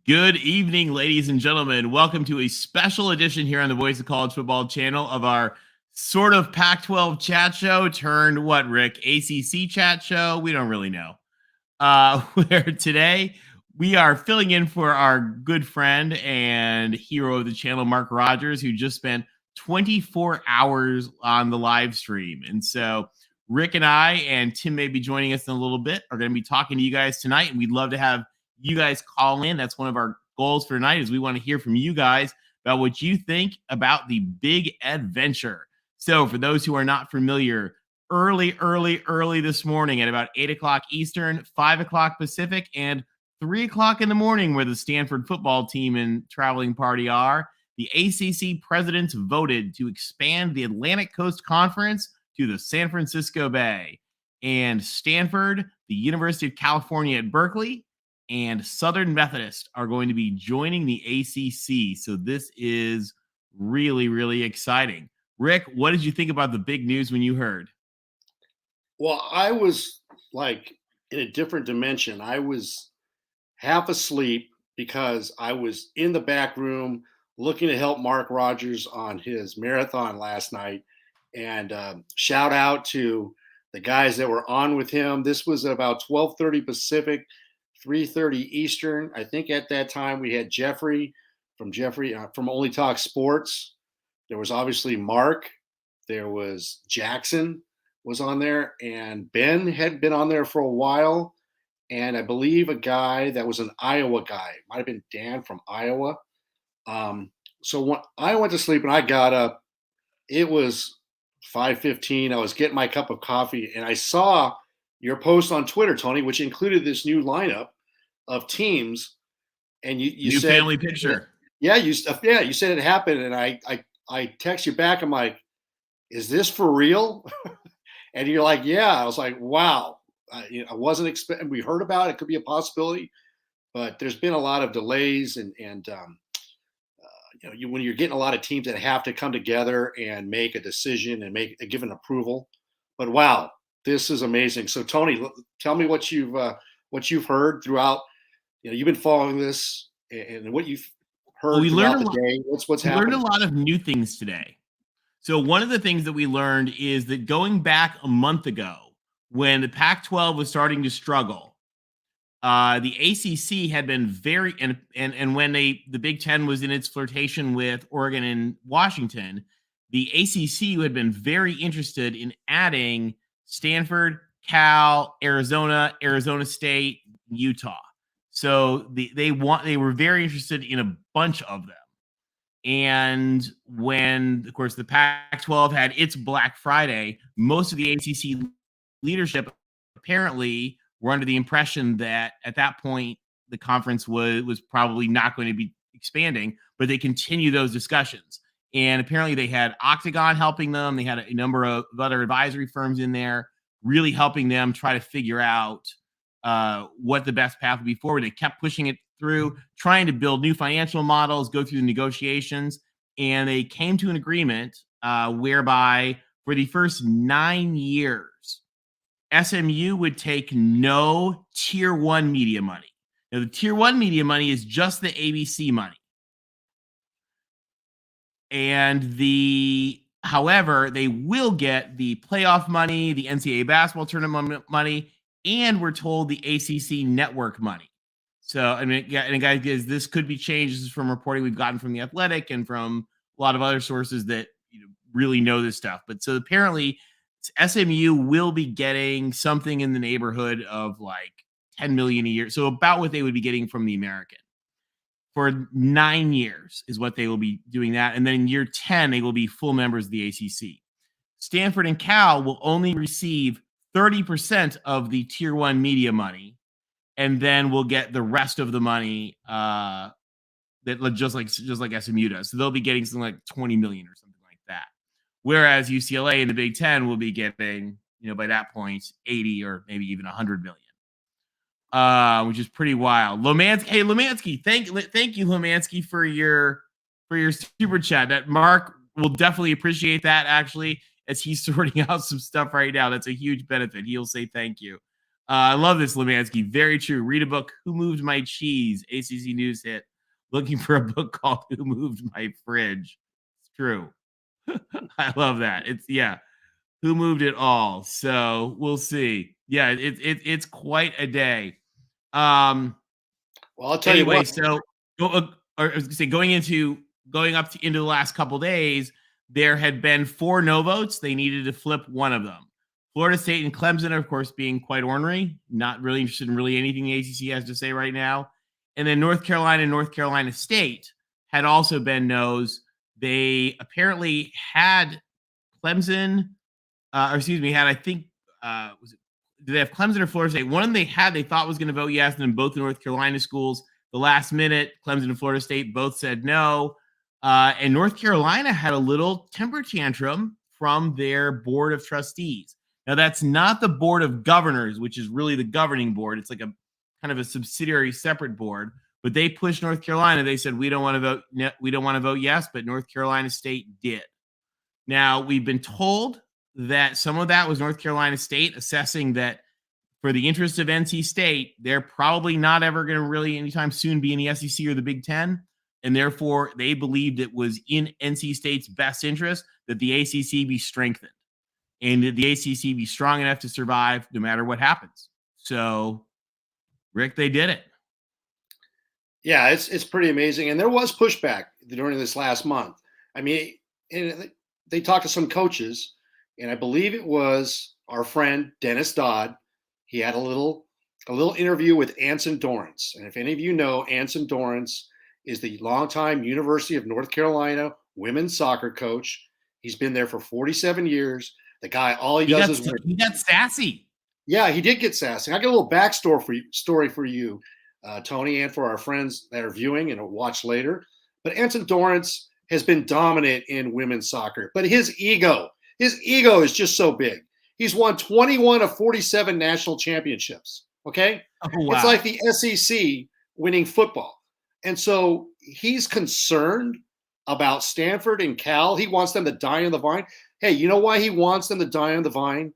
Good evening, ladies and gentlemen. Welcome to a special edition here on the Voice of College Football channel of our sort of Pac-12 chat show turned what, Rick? ACC chat show? We don't really know. Where today we are filling in for our good friend and hero of the channel, Mark Rogers, who just spent 24 hours on the live stream. And so Rick and I, and Tim may be joining us in a little bit, are going to be talking to you guys tonight. And we'd love to have you guys call in. That's one of our goals for tonight, is we want to hear from you guys about what you think about the big adventure. So for those who are not familiar, early this morning at about 8 o'clock Eastern, 5 o'clock Pacific, and 3 o'clock in the morning, where the Stanford football team and traveling party are, the ACC presidents voted to expand the Atlantic Coast Conference to the San Francisco Bay. And Stanford, the University of California at Berkeley, and Southern Methodist are going to be joining the ACC. So this is really exciting. Rick, what did you think about the big news when you heard? Well, I was like in a different dimension. I was half asleep because I was in the back room looking to help Mark Rogers on his marathon last night. And shout out to the guys that were on with him. This was about 12:30 Pacific, 3:30 Eastern. I think at that time we had Jeffrey from Only Talk Sports. There was obviously Mark. There was Jackson was on there, and Ben had been on there for a while, and I believe a guy that was an Iowa guy. Might have been Dan from Iowa. So when I went to sleep and I got up, it was 5:15. I was getting my cup of coffee, and I saw your post on Twitter, Tony, which included this new lineup of teams, and you New said family picture. Yeah, you said it happened, and I text you back. I'm like, is this for real? And you're like, yeah. I was like, wow. I wasn't expecting. We heard about it. It could be a possibility, but there's been a lot of delays, and when you're getting a lot of teams that have to come together and make a decision and give an approval. But wow, this is amazing. So Tony, tell me what you've heard throughout. You've been following this, and what you've heard throughout the day. What's happening? We learned a lot of new things today. So one of the things that we learned is that going back a month ago, when the Pac-12 was starting to struggle, the ACC had been very and when the Big Ten was in its flirtation with Oregon and Washington, the ACC had been very interested in adding Stanford, Cal, Arizona State, Utah. So they were very interested in a bunch of them. And when, of course, the Pac-12 had its Black Friday, most of the ACC leadership apparently were under the impression that at that point the conference was probably not going to be expanding, but they continue those discussions. And apparently they had Octagon helping them. They had a number of other advisory firms in there really helping them try to figure out what the best path would be forward. They kept pushing it through, trying to build new financial models, go through the negotiations, and they came to an agreement whereby for the first 9 years, SMU would take no Tier 1 media money. Now, the Tier 1 media money is just the ABC money. And however, they will get the playoff money, the NCAA basketball tournament money, and we're told the ACC network money. So, I mean, yeah, and guys, this could be changed. This is from reporting we've gotten from The Athletic and from a lot of other sources that really know this stuff. But so apparently SMU will be getting something in the neighborhood of like $10 million a year. So about what they would be getting from the American. For 9 years is what they will be doing that. And then in year 10, they will be full members of the ACC. Stanford and Cal will only receive 30% of the Tier 1 media money, and then we'll get the rest of the money that just like SMU does. So they'll be getting something like 20 million or something like that. Whereas UCLA and the Big Ten will be getting, by that point, 80 or maybe even 100 million, which is pretty wild. Lomansky, thank you, Lomansky, for your super chat. That Mark will definitely appreciate that, actually, as he's sorting out some stuff right now. That's a huge benefit. He'll say thank you. I love this, Lemansky. Very true. Read a book, Who Moved My Cheese? ACC News hit. Looking for a book called Who Moved My Fridge? It's true. I love that. Who moved it all? So we'll see. Yeah, it's quite a day. Well, I'll tell you Anyway, what. so I was gonna say going up into the last couple days, there had been 4 no votes. They needed to flip one of them. Florida State and Clemson, of course, being quite ornery, not really interested in really anything the ACC has to say right now. And then North Carolina and North Carolina State had also been no's. They apparently had Clemson, had, I think, did they have Clemson or Florida State? One of them they thought was going to vote yes, and then both the North Carolina schools, the last minute, Clemson and Florida State both said no. And North Carolina had a little temper tantrum from their board of trustees. Now, that's not the board of governors, which is really the governing board. It's like a kind of a subsidiary separate board, but they pushed North Carolina. They said, we don't want to vote yes, but North Carolina State did. Now, we've been told that some of that was North Carolina State assessing that for the interest of NC State, they're probably not ever going to really anytime soon be in the SEC or the Big Ten. And therefore, they believed it was in NC State's best interest that the ACC be strengthened and that the ACC be strong enough to survive no matter what happens. So, Rick, they did it. Yeah, it's pretty amazing. And there was pushback during this last month. I mean, they talked to some coaches, and I believe it was our friend Dennis Dodd. He had a little interview with Anson Dorrance. And if any of you know, Anson Dorrance is the longtime University of North Carolina women's soccer coach. He's been there for 47 years. The guy, all he does is win. He got sassy. Yeah, he did get sassy. I got a little backstory for you, Tony, and for our friends that are viewing and will watch later. But Anson Dorrance has been dominant in women's soccer, but his ego is just so big. He's won 21 of 47 national championships. Okay. Oh, wow. It's like the SEC winning football. And so he's concerned about Stanford and Cal. He wants them to die on the vine. Hey, you know why he wants them to die on the vine?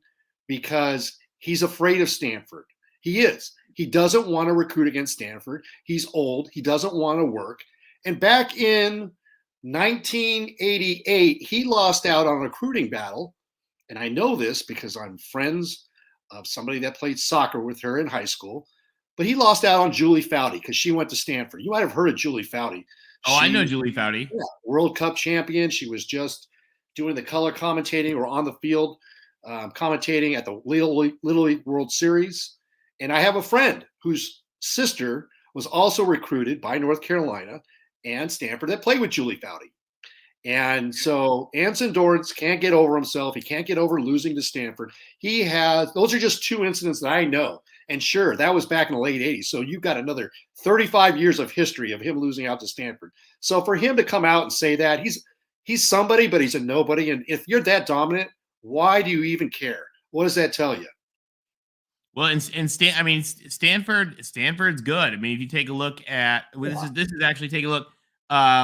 Because he's afraid of Stanford. He is. He doesn't want to recruit against Stanford. He's old. He doesn't want to work. And back in 1988, he lost out on a recruiting battle. And I know this because I'm friends of somebody that played soccer with her in high school. But he lost out on Julie Foudy because she went to Stanford. You might have heard of Julie Foudy. I know Julie Foudy. Yeah, World Cup champion. She was just doing the color commentating or on the field commentating at the Little League World Series. And I have a friend whose sister was also recruited by North Carolina and Stanford that played with Julie Foudy. And so Anson Dorrance can't get over himself. He can't get over losing to Stanford. Those are just 2 incidents that I know. And sure, that was back in the late 80s. So you've got another 35 years of history of him losing out to Stanford. So for him to come out and say that, he's somebody, but he's a nobody. And if you're that dominant, why do you even care? What does that tell you? Well, Stanford's good. I mean, if you take a look at this is actually take a look.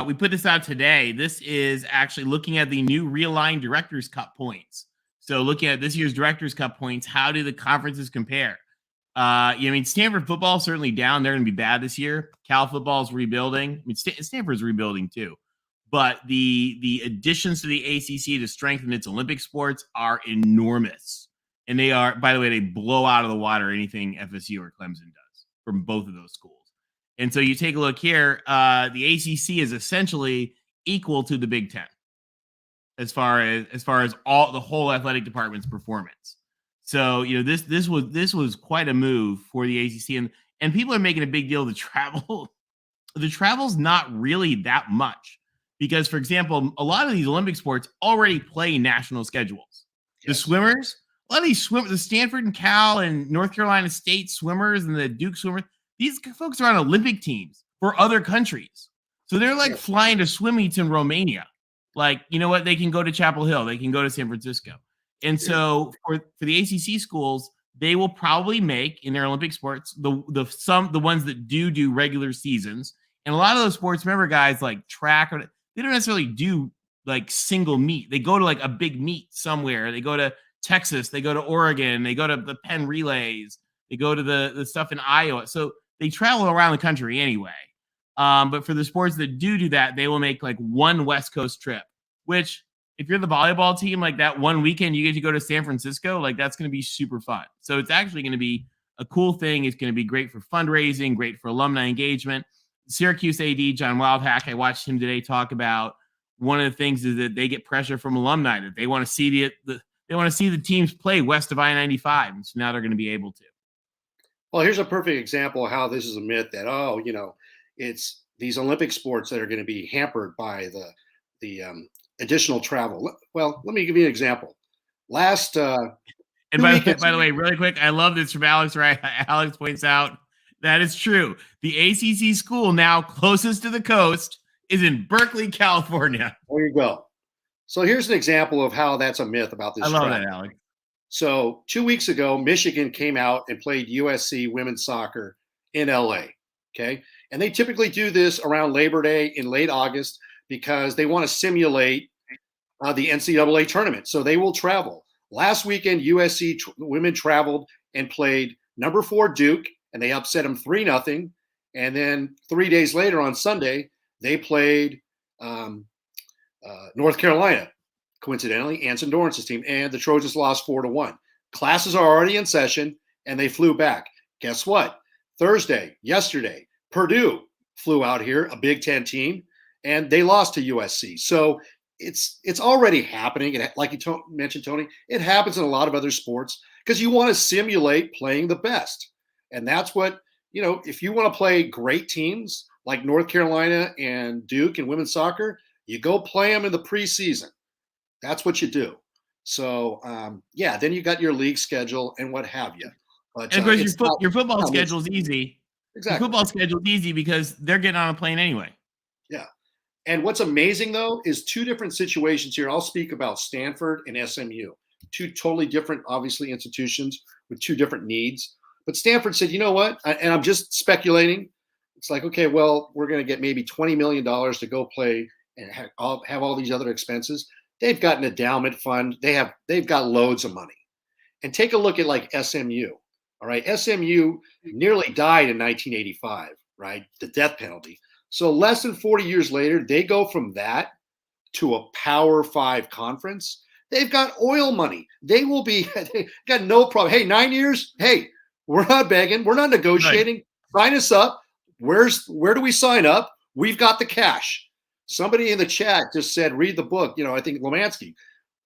We put this out today. This is actually looking at the new realigned Directors Cup points. So looking at this year's Directors Cup points, how do the conferences compare? Stanford football is certainly down. They're going to be bad this year. Cal football is rebuilding. I mean, Stanford's rebuilding too. But the additions to the ACC to strengthen its Olympic sports are enormous. And they are, by the way, they blow out of the water anything FSU or Clemson does from both of those schools. And so you take a look here, the ACC is essentially equal to the Big Ten as far as all the whole athletic department's performance. So, this was quite a move for the ACC, and people are making a big deal of the travel. The travel's not really that much because, for example, a lot of these Olympic sports already play national schedules. Yes. The swimmers, a lot of these the Stanford and Cal and North Carolina State swimmers and the Duke swimmers, these folks are on Olympic teams for other countries. So they're like flying to swim meets in Romania. Like, you know what? They can go to Chapel Hill. They can go to San Francisco. And so for the ACC schools, they will probably make in their Olympic sports the ones that do regular seasons. And a lot of those sports, remember, guys, like track, they don't necessarily do like single meet. They go to like a big meet somewhere. They go to Texas. They go to Oregon. They go to the Penn Relays. They go to the stuff in Iowa. So they travel around the country anyway. But for the sports that do that, they will make like one West Coast trip, which if you're the volleyball team, like that one weekend you get to go to San Francisco, like that's going to be super fun. So it's actually going to be a cool thing. It's going to be great for fundraising, great for alumni engagement. Syracuse AD, John Wildhack, I watched him today talk about one of the things is that they get pressure from alumni that they want to see they want to see the teams play west of I-95. And so now they're going to be able to. Well, here's a perfect example of how this is a myth that, it's these Olympic sports that are going to be hampered by the additional travel. Well, let me give you an example. Last and by the way, really quick, I love this from Alex. Right, Alex points out that is true. The ACC school now closest to the coast is in Berkeley, California. There you go. So here's an example of how that's a myth about this. I love that, Alex. So 2 weeks ago, Michigan came out and played USC women's soccer in LA. Okay. And they typically do this around Labor Day in late August because they want to simulate the NCAA tournament. So they will travel. Last weekend, USC women traveled and played number 4 Duke, and they upset them 3-0. And then 3 days later on Sunday, they played North Carolina. Coincidentally, Anson Dorrance's team, and the Trojans lost 4-1. Classes are already in session, and they flew back. Guess what? Thursday, yesterday, Purdue flew out here, a Big Ten team, and they lost to USC. So it's already happening. And like you mentioned, Tony, it happens in a lot of other sports because you want to simulate playing the best. And that's what, if you want to play great teams like North Carolina and Duke in women's soccer, you go play them in the preseason. That's what you do. So, then you got your league schedule and what have you. But, and of course, your football schedule is easy. Exactly. Your football schedule is easy because they're getting on a plane anyway. Yeah. And what's amazing, though, is 2 different situations here. I'll speak about Stanford and SMU, 2 totally different, obviously, institutions with 2 different needs. But Stanford said, you know what? And I'm just speculating. It's like, okay, well, we're going to get maybe $20 million to go play and have all these other expenses. They've got an endowment fund. They've got loads of money. And take a look at like SMU. All right. SMU nearly died in 1985, right? The death penalty. So less than 40 years later, they go from that to a Power 5 conference. They've got oil money. They got no problem. Hey, 9 years. Hey, we're not begging. We're not negotiating. Right. Sign us up. Where do we sign up? We've got the cash. Somebody in the chat just said, read the book. I think Lomansky,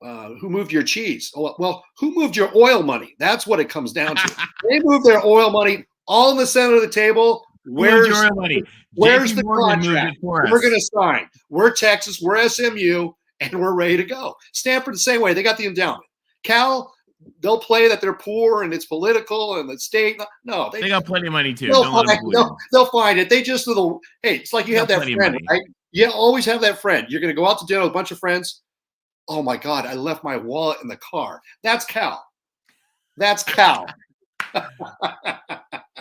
Who Moved Your Cheese? Oh, well, who moved your oil money? That's what it comes down to. They moved their oil money all in the center of the table. Where's your oil money? Where's the contract? We're going to sign. We're Texas. We're SMU, and we're ready to go. Stanford, the same way. They got the endowment. Cal, they'll play that they're poor and it's political and the state. No, they got plenty of money too. They'll find it. They just hey, it's like you have that friend, right? You always have that friend. You're going to go out to dinner with a bunch of friends. Oh my God, I left my wallet in the car. That's Cal.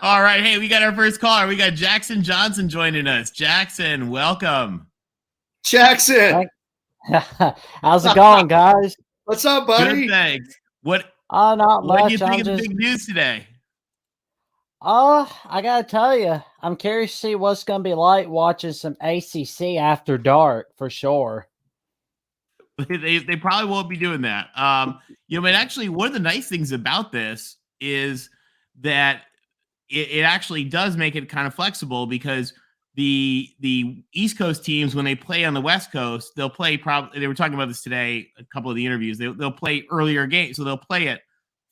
All right. Hey, we got our first caller. We got Jackson Johnson joining us. Jackson, welcome. Jackson. How's it going, guys? What's up, buddy? Good, thanks. Not much. What do you think of the big news today? I gotta tell you, I'm curious to see what's gonna be like watching some ACC after dark for sure. They probably won't be doing that. But actually, one of the nice things about this is that it actually does make it kind of flexible because the East Coast teams, when they play on the West Coast, they'll play they were talking about this today, a couple of the interviews. They'll play earlier games, so they'll play at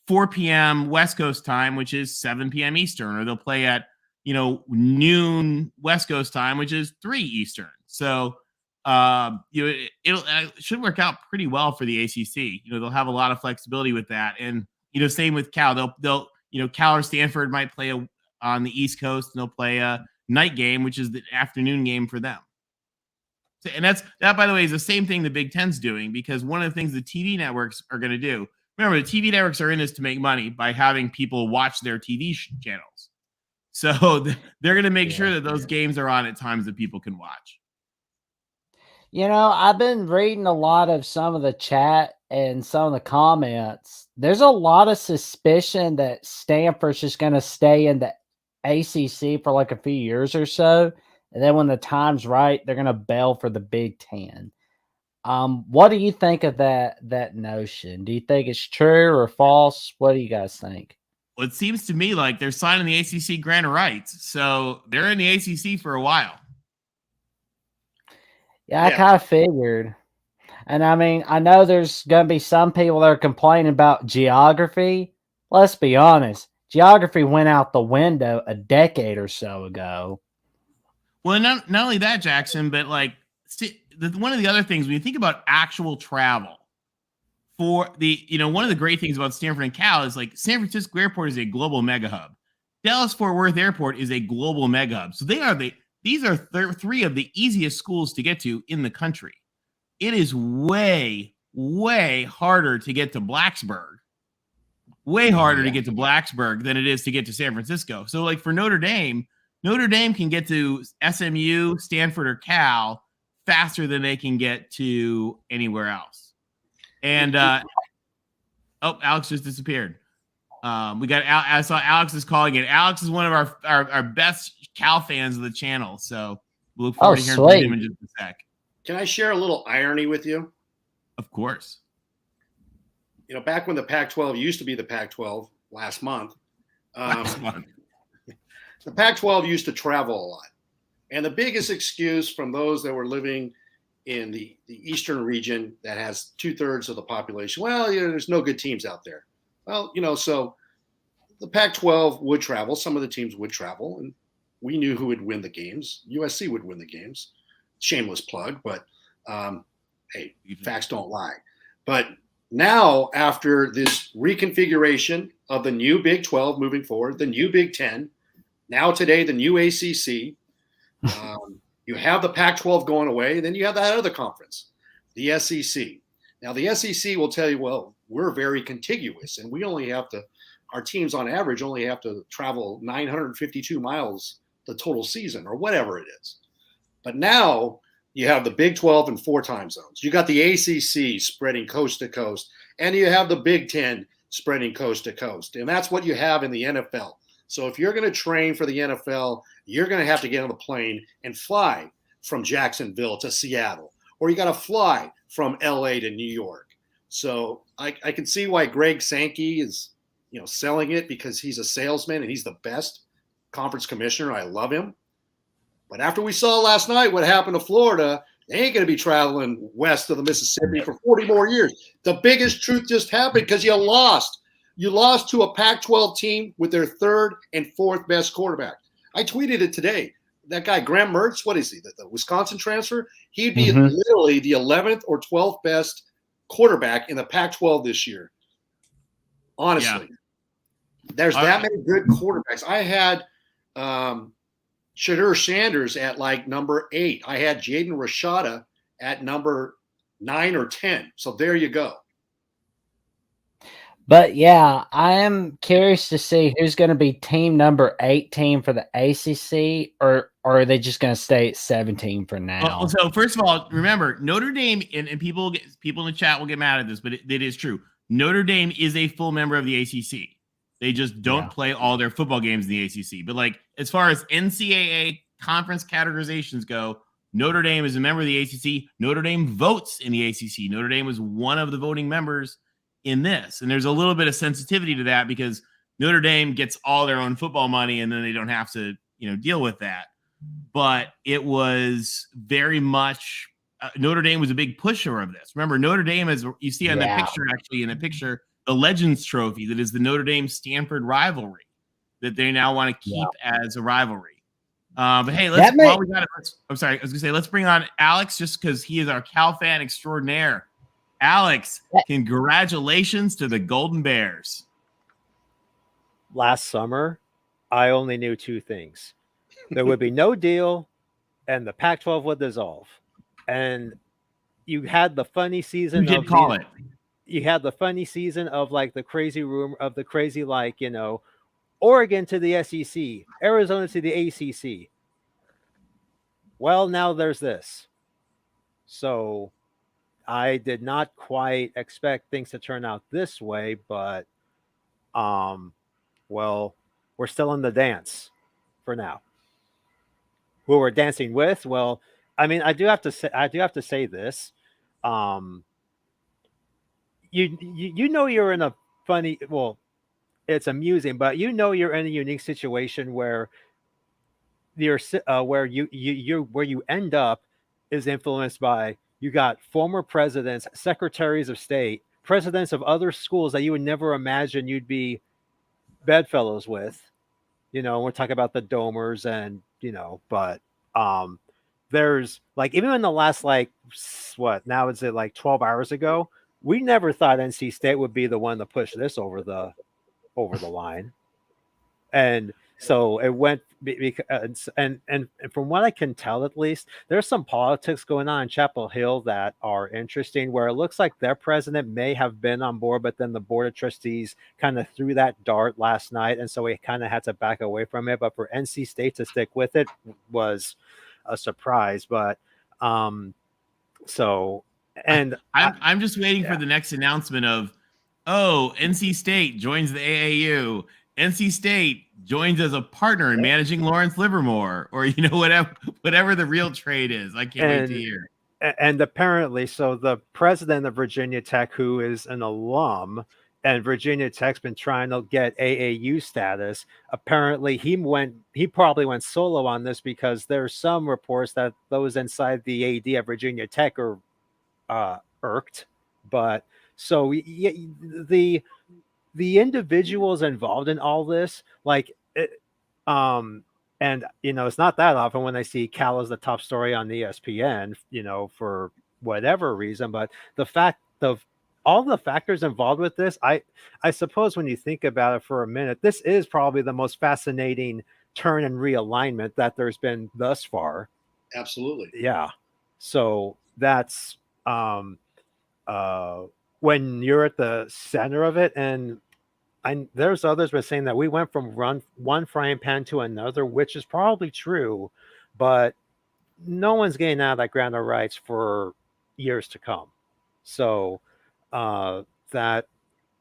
4 p.m. West Coast time, which is 7 p.m. Eastern, or they'll play at noon West Coast time, which is 3 Eastern. So it should work out pretty well for the ACC. They'll have a lot of flexibility with that, and same with Cal. They'll Cal or Stanford might play on the East Coast, and they'll play a night game, which is the afternoon game for them. So, and that, by the way, is the same thing the Big Ten's doing, because one of the things the TV networks are going to do. Remember, the TV networks are in this to make money by having people watch their TV channels. So they're going to make sure that those games are on at times that people can watch. I've been reading a lot of some of the chat in some of the comments, there's a lot of suspicion that Stanford's just going to stay in the ACC for like a few years or so. And then when the time's right, they're going to bail for the Big Ten. What do you think of that notion? Do you think it's true or false? What do you guys think? Well, it seems to me like they're signing the ACC grant of rights, so they're in the ACC for a while. Yeah, I kind of figured. And I mean, I know there's going to be some people that are complaining about geography. Let's be honest. Geography went out the window a decade or so ago. Well, not only that, Jackson, but like one of the other things when you think about actual travel for one of the great things about Stanford and Cal is like San Francisco Airport is a global mega hub. Dallas Fort Worth Airport is a global mega hub. So these are three of the easiest schools to get to in the country. It is way, way harder to get to Blacksburg. Way harder to get to Blacksburg than it is to get to San Francisco. So like for Notre Dame can get to SMU, Stanford, or Cal faster than they can get to anywhere else. And Alex just disappeared. We got I saw Alex is calling it. Alex is one of our best Cal fans of the channel. So we'll look forward to hearing from him in just a sec. Can I share a little irony with you? Of course. Back when the Pac-12 used to be the Pac-12 last month, the Pac-12 used to travel a lot. And the biggest excuse from those that were living in the eastern region that has 2/3 of the population, well, there's no good teams out there. Well, so the Pac-12 would travel. Some of the teams would travel, and we knew who would win the games. USC would win the games. Shameless plug, but hey, facts don't lie. But now, after this reconfiguration of the new Big 12 moving forward, the new Big 10, now today the new ACC, you have the Pac-12 going away, then you have that other conference, the SEC. Now, the SEC will tell you, well, we're very contiguous, and we only have to – our teams on average only have to travel 952 miles the total season or whatever it is. But now – you have the Big 12 in 4 time zones. You got the ACC spreading coast to coast, and you have the Big 10 spreading coast to coast. And that's what you have in the NFL. So if you're going to train for the NFL, you're going to have to get on the plane and fly from Jacksonville to Seattle, or you got to fly from LA to New York. So I can see why Greg Sankey is, selling it, because he's a salesman and he's the best conference commissioner. I love him. But after we saw last night what happened to Florida, they ain't going to be traveling west of the Mississippi for 40 more years. The biggest truth just happened because you lost. You lost to a Pac-12 team with their 3rd and 4th best quarterback. I tweeted it today. That guy, Graham Mertz, what is he, the Wisconsin transfer? He'd be literally the 11th or 12th best quarterback in the Pac-12 this year. Honestly. Yeah. There's that many good quarterbacks. I had Shadur Sanders at like number 8. I had Jaden Rashada at number 9 or 10. So there you go. But yeah, I am curious to see who's going to be team number 18 for the ACC, or are they just going to stay at 17 for now? Well, so first of all, remember Notre Dame, and people in the chat will get mad at this, but it is true. Notre Dame is a full member of the ACC. They just don't play all their football games in the ACC. But like as far as NCAA conference categorizations go, Notre Dame is a member of the ACC. Notre Dame votes in the ACC. Notre Dame was one of the voting members in this. And there's a little bit of sensitivity to that because Notre Dame gets all their own football money and then they don't have to, deal with that. But it was very much Notre Dame was a big pusher of this. Remember, Notre Dame, as you see on the picture, actually in the picture, the Legends Trophy that is the Notre Dame Stanford rivalry that they now want to keep as a rivalry. But hey, while we got it, I'm sorry, I was gonna say let's bring on Alex just because he is our Cal fan extraordinaire. Alex, congratulations to the Golden Bears. Last summer, I only knew 2 things. There would be no deal and the Pac-12 would dissolve. And you had the funny season. You did call it. You had the funny season of like the crazy rumor of the crazy, Oregon to the SEC, Arizona to the ACC. Well, now there's this. So I did not quite expect things to turn out this way, but well, we're still in the dance for now. Who we're dancing with? Well, I mean, I do have to say this. Um, you know you're in a funny, well, it's amusing, but you know you're in a unique situation where where you end up is influenced by, you got former presidents, secretaries of state, presidents of other schools that you would never imagine you'd be bedfellows with. You know, we're talking about the Domers, and but um there's like, even in the last, like, what now is it, like 12 hours ago, we never thought NC State would be the one to push this over the line. And so it went because, and from what I can tell, at least, there's some politics going on in Chapel Hill that are interesting, where it looks like their president may have been on board, but then the board of trustees kind of threw that dart last night, and so he kind of had to back away from it. But for NC State to stick with it was a surprise. But so, and I'm just waiting for the next announcement of, oh, NC State joins the AAU. NC State joins as a partner in managing Lawrence Livermore, or whatever the real trade is. I can't wait to hear. And apparently, so the president of Virginia Tech, who is an alum, and Virginia Tech's been trying to get AAU status. Apparently, he probably went solo on this, because there's some reports that those inside the AD at Virginia Tech are irked. But so the individuals involved in all this, like, and it's not that often when I see Cal as the top story on ESPN, for whatever reason. But the fact of all the factors involved with this, I suppose when you think about it for a minute, this is probably the most fascinating turn and realignment that there's been thus far. Absolutely. Yeah. So that's when you're at the center of it. And there's others were saying that we went from one frying pan to another, which is probably true, but no one's getting out of that grant of rights for years to come. So that,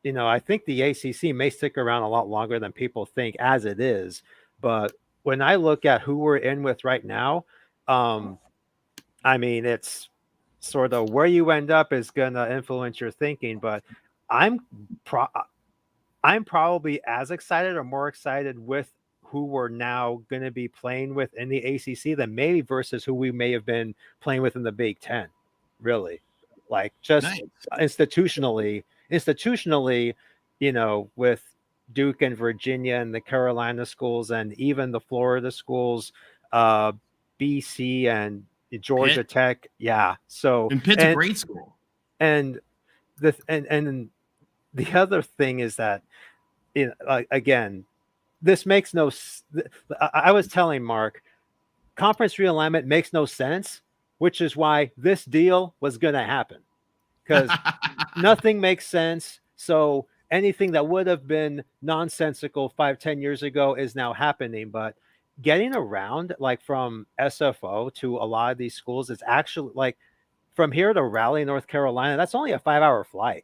I think the ACC may stick around a lot longer than people think as it is. But when I look at who we're in with right now, I mean, it's sort of where you end up is going to influence your thinking. But I'm probably as excited or more excited with who we're now going to be playing with in the ACC than maybe versus who we may have been playing with in the Big Ten. Really, like, just nice. institutionally, with Duke and Virginia and the Carolina schools and even the Florida schools, BC and Georgia Pitt. Tech. Yeah. So, and Pitt's a great school. And the other thing is that, again, this makes no. I was telling Mark, conference realignment makes no sense, which is why this deal was going to happen, because nothing makes sense. So anything that would have been nonsensical 5-10 years ago is now happening. But getting around, like, from SFO to a lot of these schools is actually, like, from here to Raleigh, North Carolina, that's only a 5-hour flight.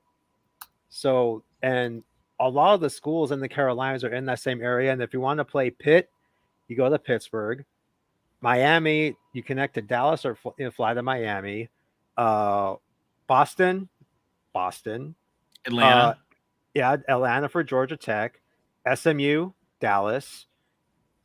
So, and a lot of the schools in the Carolinas are in that same area. And if you want to play Pitt, you go to Pittsburgh. Miami, you connect to Dallas or fly to Miami. Boston, Atlanta. Atlanta for Georgia Tech. SMU, Dallas.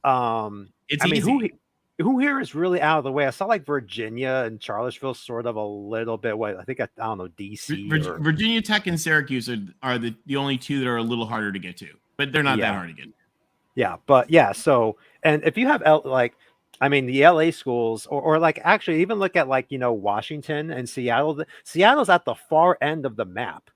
It's easy. Who here is really out of the way? I saw, like, Virginia and Charlottesville sort of a little bit. I don't know, DC. Virginia Tech and Syracuse are the only two that are a little harder to get to, but they're not that hard to get to. Yeah, but yeah, so, and if you have, the LA schools, or like, actually even look at, like, Washington and Seattle. Seattle's at the far end of the map,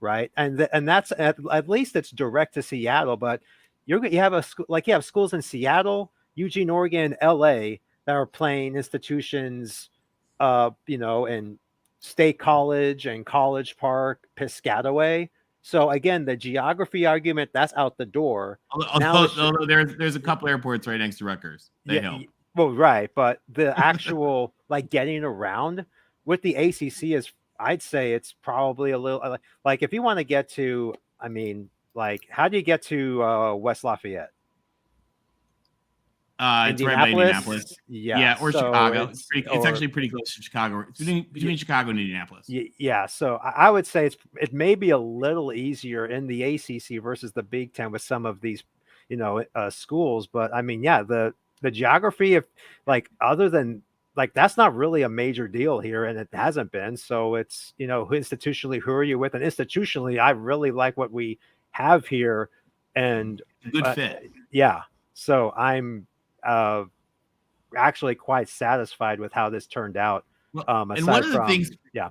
right? And that's at least it's direct to Seattle, but you have you have schools in Seattle, Eugene, Oregon, LA that are playing institutions, in State College and College Park, Piscataway. So again, the geography argument, that's out the door. Although there's a couple airports right next to Rutgers. They help. Well, right, but the actual like getting around with the ACC is I'd say it's probably a little like if you want to get to, like how do you get to West Lafayette? It's right by Indianapolis. Yeah, or so Chicago. It's actually pretty close to Chicago. It's between Chicago and Indianapolis. Yeah, so I would say it may be a little easier in the ACC versus the Big Ten with some of these, schools. But I mean, yeah, the geography of like other than like that's not really a major deal here, and it hasn't been. So it's institutionally, who are you with? And institutionally, I really like what we have here, and Good fit. Yeah, so I'm actually quite satisfied with how this turned out. Well, and one of the things, yeah,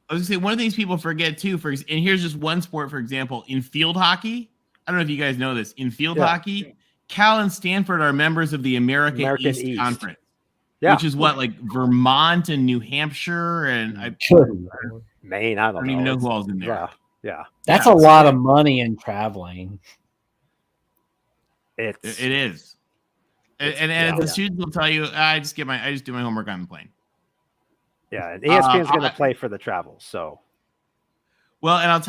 I was gonna say one of the things people forget too. And here's just one sport, for example, in field hockey. I don't know if you guys know this. In field hockey, Cal and Stanford are members of the American East Conference, which is what, like Vermont and New Hampshire and Maine. I don't even know who all's in there. Yeah, that's a lot of money in traveling. It is. And the students will tell you, I just do my homework on the plane. Yeah, and ESPN is going to play for the travel. So, well, and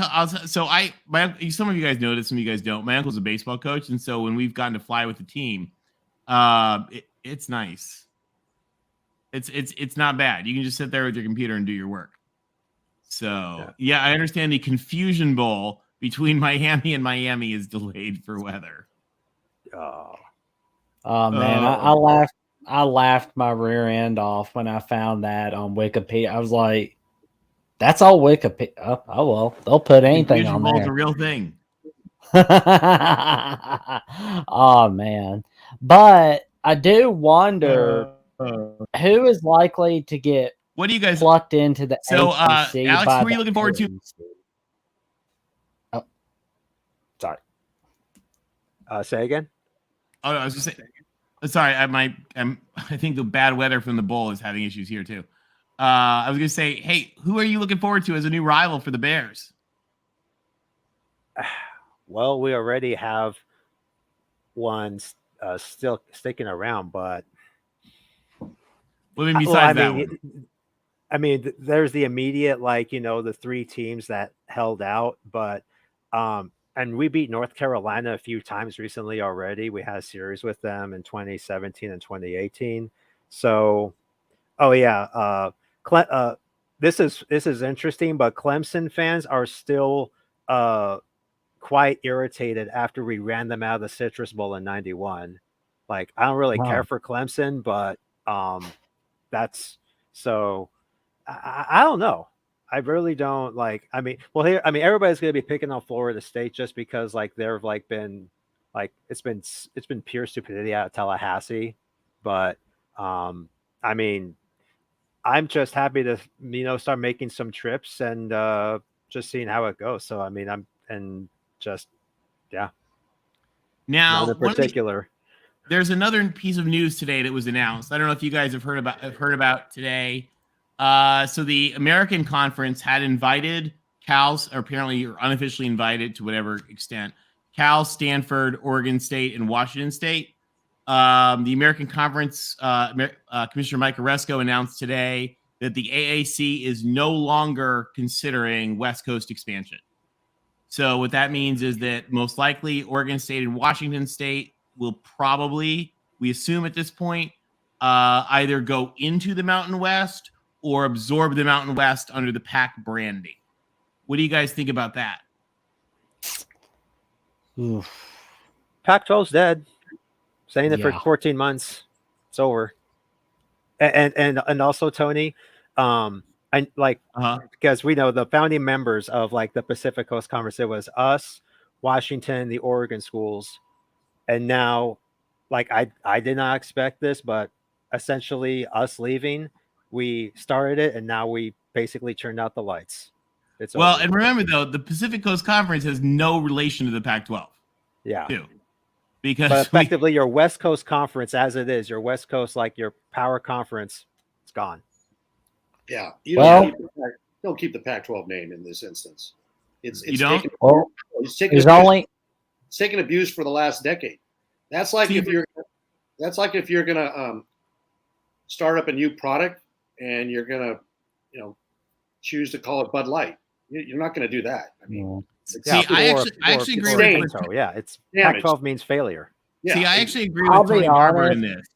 some of you guys know this, some of you guys don't. My uncle's a baseball coach, and so when we've gotten to fly with the team, it's nice. It's not bad. You can just sit there with your computer and do your work. So yeah, I understand the Confusion Bowl between Miami and Miami is delayed for weather. Oh man, I laughed my rear end off when I found that on Wikipedia. I was like, "That's all Wikipedia." Oh well, they'll put anything on there. It's a real thing. Oh man, but I do wonder who is likely to get. What do you guys plucked into the So, ACC Alex, who are you looking forward to? Oh, sorry. Say again. Oh, I was just saying. Sorry, I think the bad weather from the bowl is having issues here too. I was going to say, hey, who are you looking forward to as a new rival for the Bears? Well, we already have one still sticking around, but besides that one. I mean, there's the immediate, the three teams that held out, but and we beat North Carolina a few times recently already. We had a series with them in 2017 and 2018. So, this is interesting, but Clemson fans are still quite irritated after we ran them out of the Citrus Bowl in '91. Like, I don't really care for Clemson, but that's so. I don't know. I really don't everybody's going to be picking on Florida State just because they've been it's been pure stupidity out of Tallahassee, but I'm just happy to start making some trips and just seeing how it goes. So now in particular. There's another piece of news today that was announced. I don't know if you guys have heard about today. So the American Conference had invited Cal's, or apparently or unofficially invited to whatever extent, Cal, Stanford, Oregon State, and Washington State. The American Conference Commissioner Mike Oresco announced today that the AAC is no longer considering West Coast expansion. So what that means is that most likely Oregon State and Washington State will probably, we assume at this point, either go into the Mountain West or absorb the Mountain West under the Pac branding. What do you guys think about that? Pac-12's dead. Saying it for 14 months. It's over. And also, Tony, because we know the founding members of the Pacific Coast Conference, it was us, Washington, the Oregon schools. And now, I did not expect this, but essentially us leaving, we started it, and now we basically turned out the lights. It's well, over. And remember though, the Pacific Coast Conference has no relation to the Pac-12. Yeah, too, because but effectively your West Coast Conference, as it is, your West Coast, your power conference, it's gone. Yeah, don't keep the Pac-12 name in this instance. It's taken abuse for the last decade. That's like if you're gonna start up a new product and you're gonna choose to call it Bud Light. You're not going to do that. I mean, See, I actually agree with stained. yeah, it's Damaged. Pac-12 means failure. Yeah, See, I actually agree I'll with be Tony Barber in honest.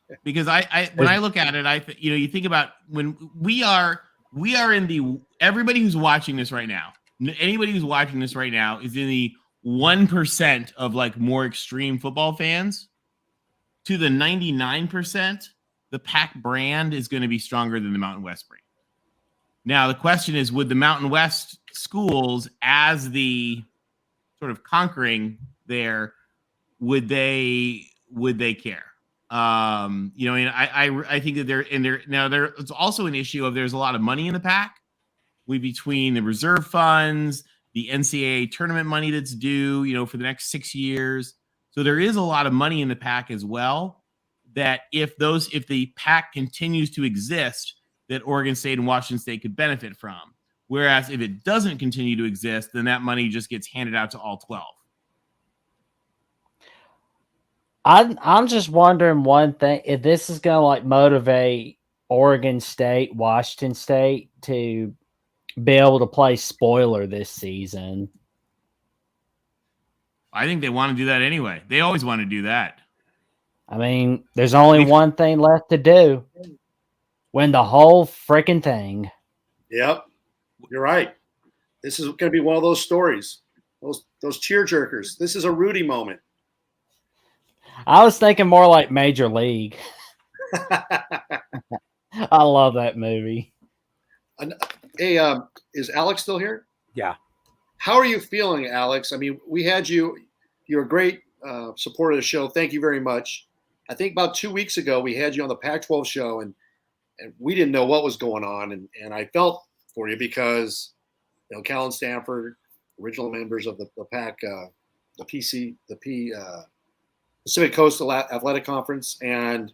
this because when I look at it, you think about when we are in the everybody who's watching this right now, anybody who's watching this right now is in the 1% of like more extreme football fans. To the 99%, the Pac brand is going to be stronger than the Mountain West brand. Now, the question is, would the Mountain West schools, as the sort of conquering there, would they care? And I think that there's also an issue of there's a lot of money in the Pac, between the reserve funds, the NCAA tournament money that's due, for the next 6 years. So there is a lot of money in the Pac as well. That if the Pac continues to exist, that Oregon State and Washington State could benefit from. Whereas if it doesn't continue to exist, then that money just gets handed out to all 12. I'm just wondering one thing, if this is going to like motivate Oregon State, Washington State to be able to play spoiler this season. I think they want to do that anyway. They always want to do that. I mean, there's only one thing left to do. Win the whole freaking thing. Yep. You're right. This is going to be one of those stories. Those tear jerkers. This is a Rudy moment. I was thinking more like Major League. I love that movie. Hey, is Alex still here? Yeah. How are you feeling, Alex? I mean, we had you. You're a great supporter of the show. Thank you very much. I think about 2 weeks ago, we had you on the Pac-12 show, and we didn't know what was going on. And I felt for you because, Cal and Stanford, original members of the Pac, the Pacific Coast Athletic Conference, and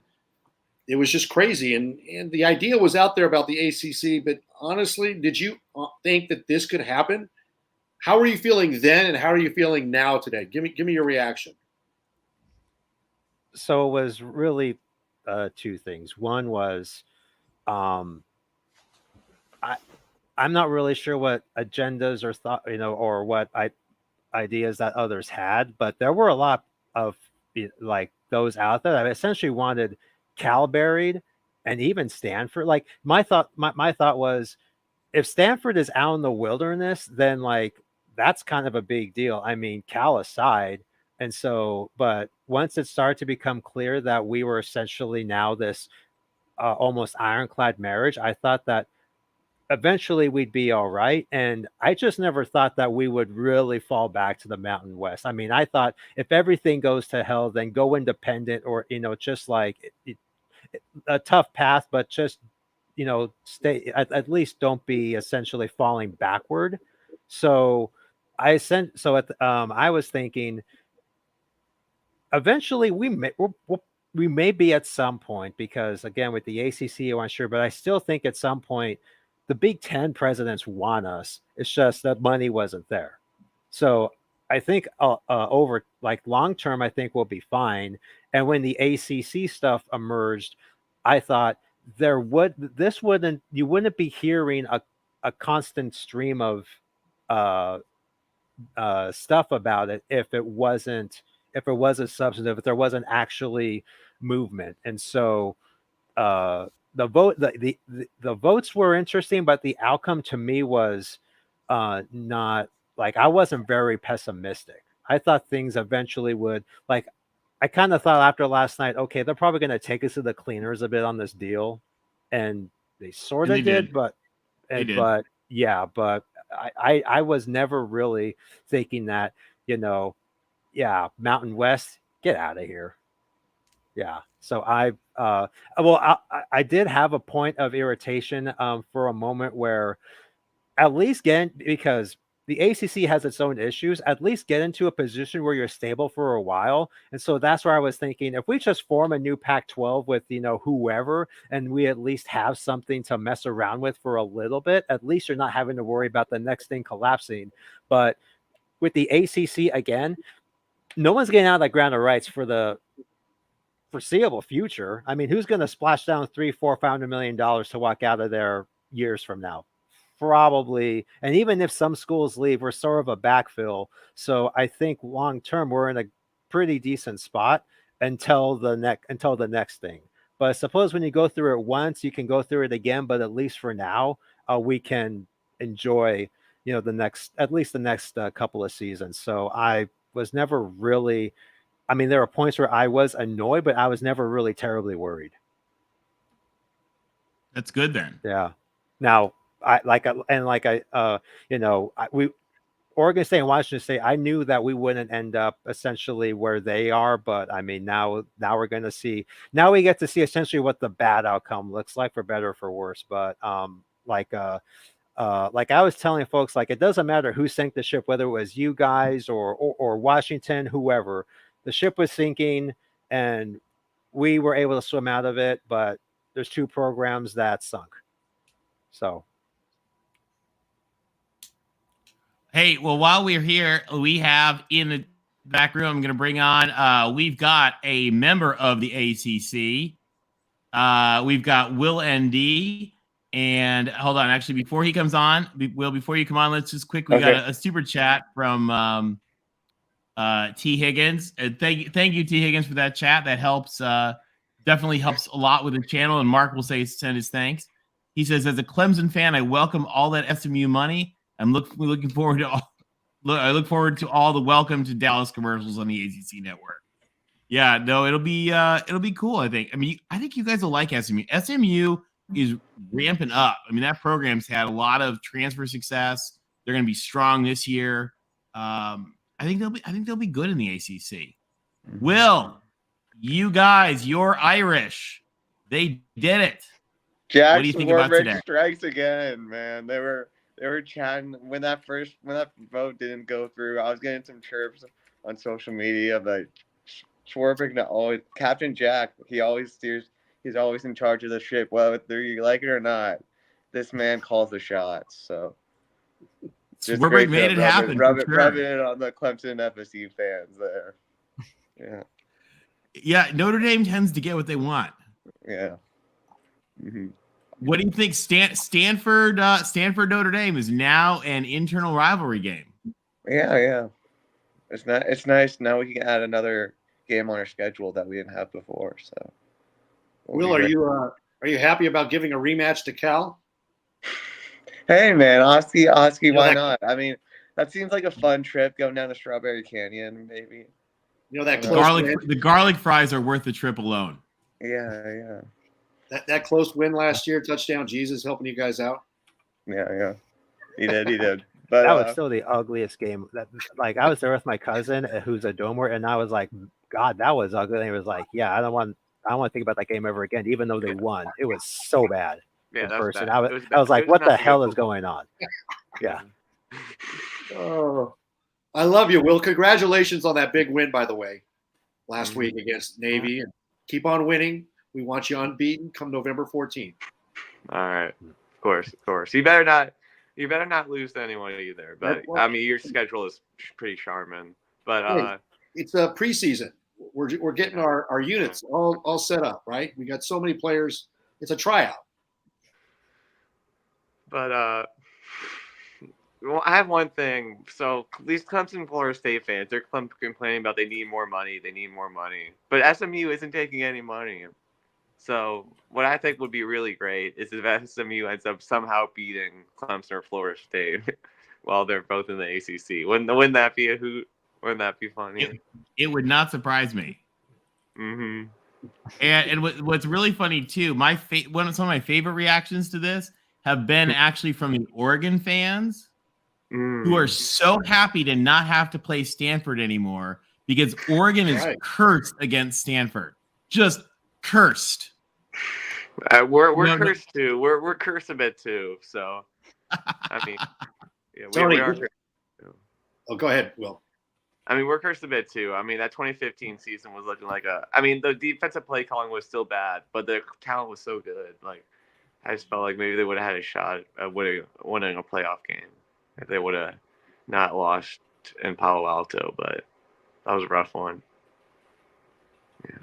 it was just crazy. And the idea was out there about the ACC, but honestly, did you think that this could happen? How were you feeling then, and how are you feeling now today? Give me your reaction. So it was really two things. One was, I'm not really sure what agendas or thought, or what ideas that others had, but there were a lot of like those out there that essentially wanted Cal buried, and even Stanford. Like my thought was, if Stanford is out in the wilderness, then like that's kind of a big deal. I mean, Cal aside. And so, but once it started to become clear that we were essentially now this almost ironclad marriage, I thought that eventually we'd be all right. And I just never thought that we would really fall back to the Mountain West. I mean, I thought if everything goes to hell, then go independent, or, just like a tough path, but just, stay, at least don't be essentially falling backward. So I was thinking, eventually we may be at some point, because again, with the ACC, I'm not sure, but I still think at some point the Big Ten presidents want us. It's just that money wasn't there. So I think over like long term, I think we'll be fine. And when the ACC stuff emerged, I thought you wouldn't be hearing a constant stream of stuff about it if it wasn't substantive, if there wasn't actually movement. And so the votes were interesting, but the outcome to me was not, like, I wasn't very pessimistic. I thought things eventually would, like, I kind of thought after last night, okay, they're probably going to take us to the cleaners a bit on this deal, and they sort of did, but yeah, but I was never really thinking that, Mountain West, get out of here. Yeah. So I did have a point of irritation for a moment where, at least because the ACC has its own issues, at least get into a position where you're stable for a while. And so that's where I was thinking, if we just form a new Pac-12 with, whoever, and we at least have something to mess around with for a little bit, at least you're not having to worry about the next thing collapsing. But with the ACC, again, no one's getting out of that ground of rights for the foreseeable future. I mean, who's going to splash down $300-400 $500 million to walk out of there years from now? probably, and even if some schools leave, we're sort of a backfill. So I think long term we're in a pretty decent spot until the next thing. But I suppose when you go through it once, you can go through it again. But at least for now, we can enjoy, at least the next couple of seasons. So I was never really. I mean, there were points where I was annoyed, but I was never really terribly worried. That's good then. Yeah. Now, Oregon State and Washington State, I knew that we wouldn't end up essentially where they are, but I mean, now we're going to see. Now we get to see essentially what the bad outcome looks like, for better or for worse. But like I was telling folks, like it doesn't matter who sank the ship, whether it was you guys or Washington, whoever. The ship was sinking, and we were able to swim out of it. But there's two programs that sunk. So. Hey, well, while we're here, we have in the back room, I'm going to bring on, we've got a member of the ACC. We've got Will ND. And hold on, actually, before he comes on, Will, before you come on, let's just quick. We got a super chat from T. Higgins. Thank you, T. Higgins, for that chat. That helps, definitely helps a lot with the channel. And Mark will send his thanks. He says, as a Clemson fan, I welcome all that SMU money. I'm looking forward to I look forward to all the welcome to Dallas commercials on the ACC network. Yeah, no, it'll be cool. I think. I mean, I think you guys will like SMU. SMU is ramping up. I mean, that program's had a lot of transfer success. They're going to be strong this year. I think they'll be good in the ACC. Will, you guys, you're Irish. They did it. Jack's what do you think about today? Strikes again, man. They were chatting when that vote didn't go through. I was getting some chirps on social media, but Schwarbrick, Captain Jack, he's always in charge of the ship, whether you like it or not. This man calls the shots. So Schwarbrick made it happen. Rub it on the Clemson FSU fans there. Yeah. Yeah, Notre Dame tends to get what they want. Yeah. Mm-hmm. What do you think? Stanford Notre Dame is now an internal rivalry game. Yeah. It's nice. Now we can add another game on our schedule that we didn't have before. So, Will, are you happy about giving a rematch to Cal? Hey man, Oski, why not? I mean, that seems like a fun trip going down to Strawberry Canyon, maybe. You know that the garlic fries are worth the trip alone. Yeah. That close win last year, touchdown Jesus helping you guys out. Yeah. He did. But that was still the ugliest game. I was there with my cousin who's a Domer, and I was like, God, that was ugly. And he was like, yeah, I don't want to think about that game ever again, even though they won. It was so bad. Yeah, in that person. Was bad. I was like, what the hell is going on? Yeah. Oh, I love you, Will. Congratulations on that big win, by the way, last week against Navy. And keep on winning. We want you unbeaten come November 14th. All right. Of course. You better not lose to anyone either. But I mean, your schedule is pretty charming. But it's a preseason. We're getting our units all set up, right? We got so many players. It's a tryout. But well, I have one thing. So these Clemson Florida State fans, they're complaining about they need more money. But SMU isn't taking any money. So what I think would be really great is if SMU ends up somehow beating Clemson or Florida State while they're both in the ACC. Wouldn't that be a hoot? Wouldn't that be funny? It would not surprise me. Mm-hmm. And what's really funny too, some of my favorite reactions to this have been actually from the Oregon fans who are so happy to not have to play Stanford anymore because Oregon is cursed against Stanford. Just cursed. We're cursed too. We're cursed a bit too. So I mean, yeah, we are. Oh, go ahead, Will. I mean, we're cursed a bit too. I mean, that 2015 season was looking like I mean, the defensive play calling was still bad, but the talent was so good. Like, I just felt like maybe they would have had a shot at winning a playoff game if they would have not lost in Palo Alto. But that was a rough one. Yeah.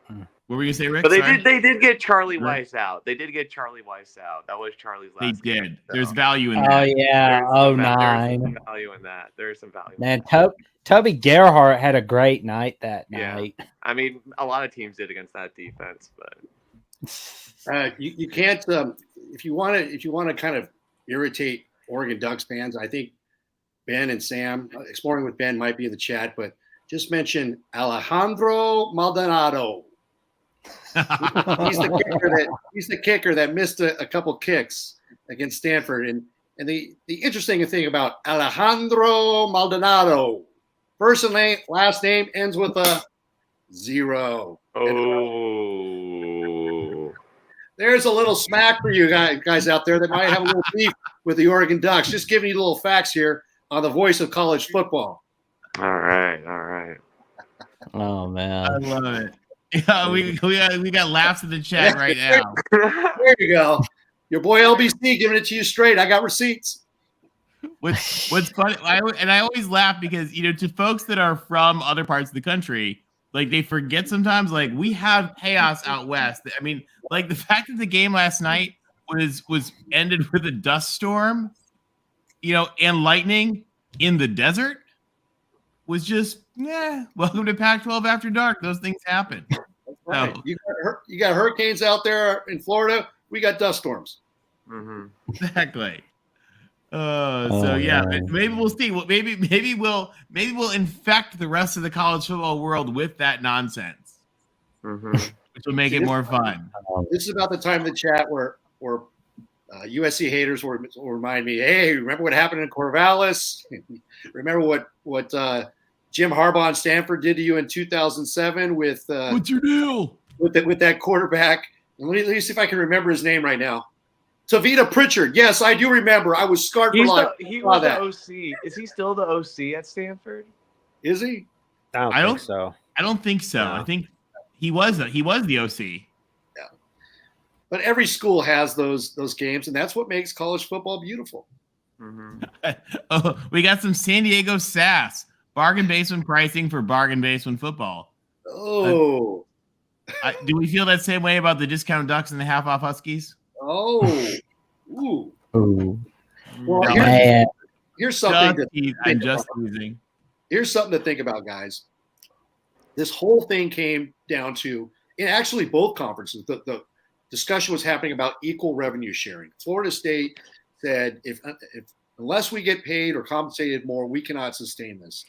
What were you gonna say, Rick? But Sorry? they did get Charlie Right. Weiss out. They did get Charlie Weiss out. That was Charlie's They last did. game, There's so value in Oh that. yeah, there's 09. some value in that. There's some value. Man, Toby Gerhart had a great night that Yeah. night. I mean, a lot of teams did against that defense, but You can't if you want to kind of irritate Oregon Ducks fans. I think Ben and Sam exploring with Ben might be in the chat, but just mention Alejandro Maldonado. He's the kicker that missed a couple kicks against Stanford. And the interesting thing about Alejandro Maldonado, first name, last name ends with a 0. There's a little smack for you guys out there that might have a little beef with the Oregon Ducks. Just giving you little facts here on the voice of college football. all right. Oh I man. love it. Yeah, we got laughs in the chat right now. There you go. Your boy LBC giving it to you straight. I got receipts. What's funny, I always laugh because to folks that are from other parts of the country, like they forget sometimes. Like we have chaos out west. I mean, like the fact that the game last night was ended with a dust storm, and lightning in the desert was just welcome to Pac-12 after dark. Those things happen. Right. So, You got hurricanes out there in Florida. We got dust storms. Mm-hmm. exactly. So yeah, man. maybe we'll see. Well, maybe we'll infect the rest of the college football world with that nonsense, Mm-hmm. which will make it more fun. This is about the time in the chat where USC haters will remind me, hey, remember what happened in Corvallis? Remember what Jim Harbaugh and Stanford did to you in 2007 with What's your deal? with that quarterback? And let me see if I can remember his name right now. Tavita Pritchard. Yes, I do remember. I was scarred for life. He was the OC. Is he still the OC at Stanford? Is he? I don't think so. I don't think so. No. I think he was the OC. But every school has those games, and that's what makes college football beautiful. Mm-hmm. Oh, we got some San Diego sass. Bargain basement pricing for bargain basement football. Oh. Do we feel that same way about the discount Ducks and the half off Huskies? Oh. Ooh. Ooh. Well, No, Man. here's something I'm just teasing. Here's something to think about, guys. This whole thing came down to, in actually both conferences, the discussion was happening about equal revenue sharing. Florida State said, if unless we get paid or compensated more, we cannot sustain this.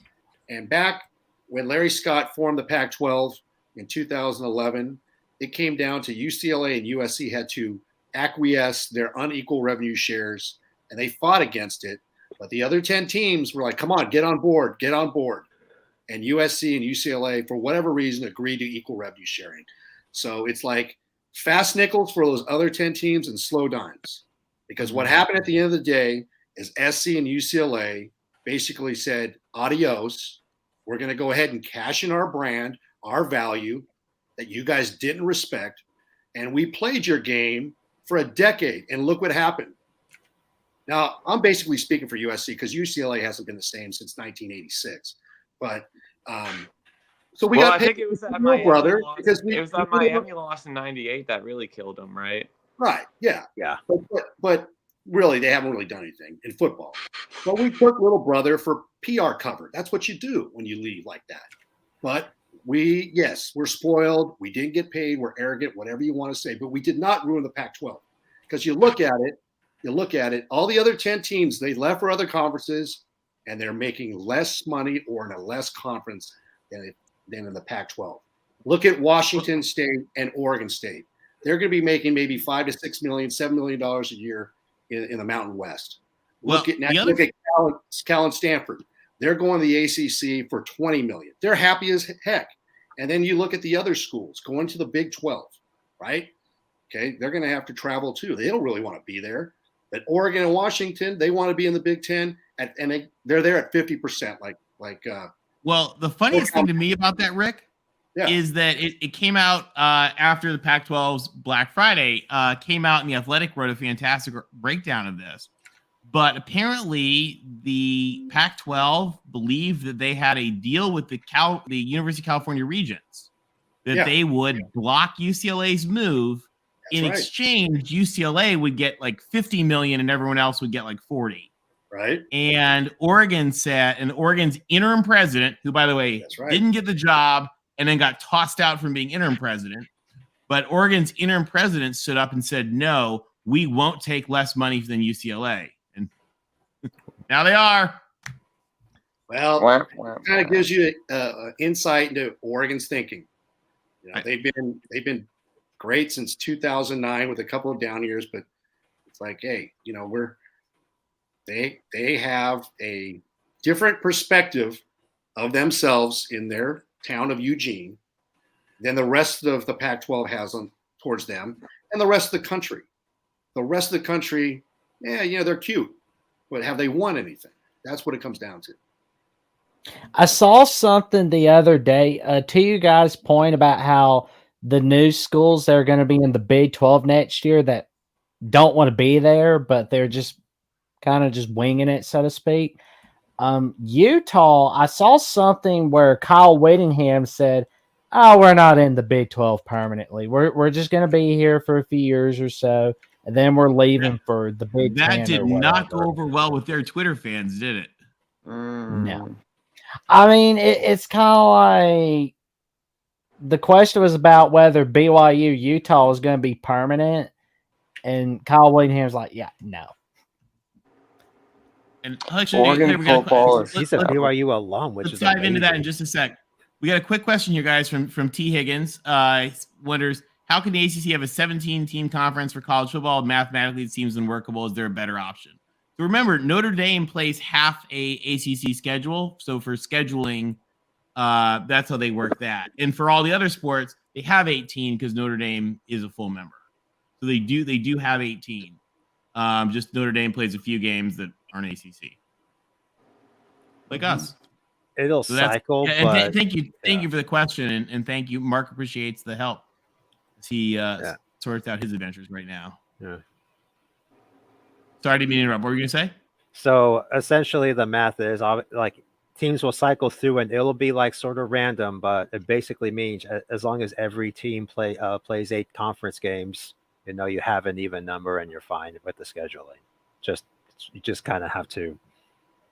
And back when Larry Scott formed the Pac-12 in 2011, it came down to UCLA and USC had to acquiesce their unequal revenue shares, and they fought against it. But the other 10 teams were like, come on, get on board. And USC and UCLA, for whatever reason, agreed to equal revenue sharing. So it's like fast nickels for those other 10 teams and slow dimes. Because what happened at the end of the day is SC and UCLA basically said, adios. We're going to go ahead and cash in our brand, our value that you guys didn't respect. And we played your game for a decade. And look what happened. Now, I'm basically speaking for USC because UCLA hasn't been the same since 1986. But so we got I think it was that Miami loss. because it was that Miami loss in '98 that really killed them, right? Right. Yeah. Yeah. But really, they haven't really done anything in football. But we took little brother for PR cover. That's what you do when you leave like that. But we're spoiled. We didn't get paid. We're arrogant, whatever you want to say. But we did not ruin the Pac-12 because you look at it, all the other 10 teams, they left for other conferences and they're making less money or in a less conference than in the Pac-12. Look at Washington State and Oregon State. They're going to be making maybe $5 to $6 million, $7 million a year in the Mountain West. Look at Cal and Stanford. They're going to the ACC for $20 million. They're happy as heck. And then you look at the other schools going to the Big 12, right? Okay, they're going to have to travel too. They don't really want to be there. But Oregon and Washington, they want to be in the Big 10, and they're there at 50%. Well, the funniest thing to me about that, Rick, is that it came out after the Pac-12's Black Friday came out, and The Athletic wrote a fantastic breakdown of this. But apparently, the Pac-12 believed that they had a deal with the University of California Regents, that they would block UCLA's move. That's In right. exchange, UCLA would get like 50 million and everyone else would get like 40. Right. And Oregon said, and Oregon's interim president, who, by the way, That's right. didn't get the job and then got tossed out from being interim president. But Oregon's interim president stood up and said, no, we won't take less money than UCLA. And now they are. Well, kind of gives you insight into Oregon's thinking. You know, they've been great since 2009 with a couple of down years, but it's like, hey, you know, they have a different perspective of themselves in their town of Eugene than the rest of the Pac-12 has towards them, and the rest of the country. The rest of the country, yeah, you know, they're cute, but have they won anything? That's what it comes down to. I saw something the other day, to you guys' point about how the new schools that are going to be in the Big 12 next year that don't want to be there, but they're just kind of just winging it, so to speak. Utah, I saw something where Kyle Whittingham said, oh, we're not in the Big 12 permanently. We're just going to be here for a few years or so, and then we're leaving for the Big 10. That did not go over well with their Twitter fans, did it? No. I mean, it's kind of like the question was about whether BYU Utah is going to be permanent, and Kyle Whittingham's like, yeah, no. And actually, Oregon football is he's a BYU alum, which let's is dive amazing. into that in just a sec. We got a quick question here, guys, from T. Higgins. He wonders, how can the ACC have a 17-team conference for college football? Mathematically, it seems unworkable. Is there a better option? So remember, Notre Dame plays half a ACC schedule. So for scheduling, that's how they work that. And for all the other sports, they have 18 because Notre Dame is a full member. So they do have 18. Just Notre Dame plays a few games that aren't ACC, like us. It'll cycle. Yeah, but, thank you for the question, and thank you. Mark appreciates the help as he sorts out his adventures right now. Yeah. Sorry to interrupt. What were you gonna say? So essentially, the math is like teams will cycle through, and it'll be like sort of random, but it basically means as long as every team plays 8 conference games, you know, you have an even number, and you're fine with the scheduling. You just kind of have to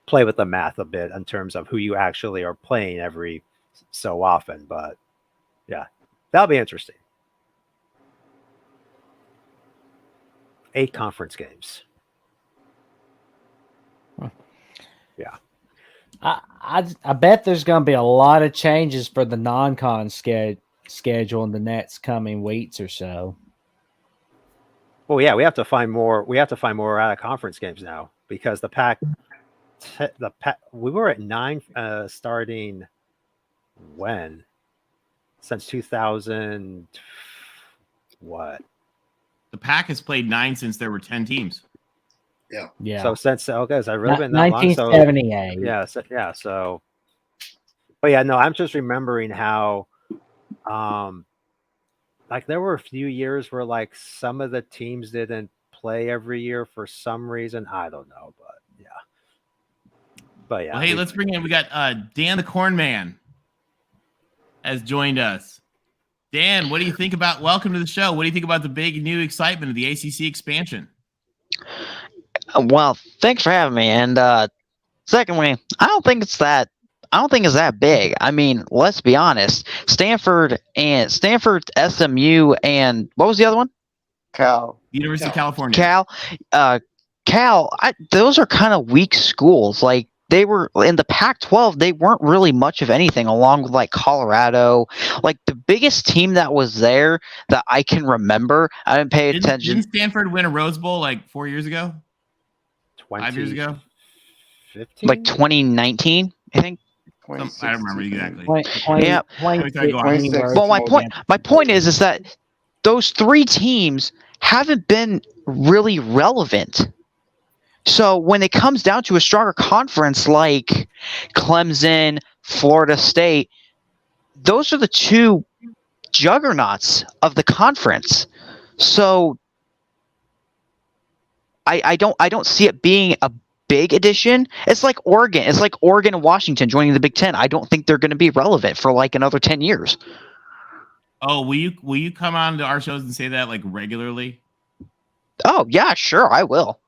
play with the math a bit in terms of who you actually are playing every so often. But yeah, that'll be interesting. 8 conference games. Yeah. I bet there's going to be a lot of changes for the non-con schedule in the next coming weeks or so. Well, yeah, we have to find more. We have to find more out of conference games now because we were at 9 starting when? Since 2000 what? The Pac has played 9 since there were 10 teams. Yeah. So since has that really been that long? 1978. So but yeah, no, I'm just remembering how like there were a few years where like some of the teams didn't play every year for some reason. I don't know, but yeah. But yeah. Well, hey, let's bring in. We got Dan the Corn Man has joined us. Dan, what do you think about? Welcome to the show. What do you think about the big new excitement of the ACC expansion? Well, thanks for having me. And secondly, I don't think it's that big. I mean, let's be honest. Stanford, SMU, and what was the other one? University of California. Cal. Those are kind of weak schools. Like they were in the Pac-12, they weren't really much of anything. Along with like Colorado, like the biggest team that was there that I can remember. I didn't pay attention. Didn't Stanford win a Rose Bowl like 4 years ago? 5 years ago? 15? Like 2019, I think. I don't remember exactly. Yeah. Well, my point is that those 3 teams haven't been really relevant. So when it comes down to a stronger conference like Clemson, Florida State, those are the 2 juggernauts of the conference. So I don't see it being a big addition. It's like Oregon. It's like Oregon and Washington joining the Big Ten. I don't think they're going to be relevant for like another 10 years. Oh, will you come on to our shows and say that like regularly? Oh yeah, sure, I will.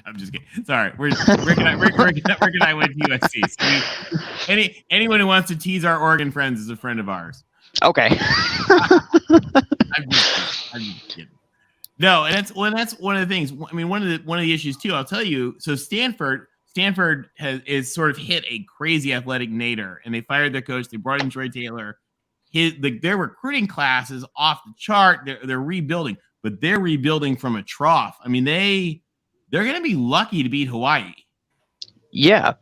I'm just kidding. Sorry, Rick and I went to USC. So anyone who wants to tease our Oregon friends is a friend of ours. Okay. I'm just kidding. No, and that's one of the things. I mean, one of the issues too. I'll tell you. So Stanford is sort of hit a crazy athletic nadir, and they fired their coach. They brought in Troy Taylor. Their recruiting class is off the chart. They're rebuilding, but they're rebuilding from a trough. I mean, they're going to be lucky to beat Hawaii. Yeah. Is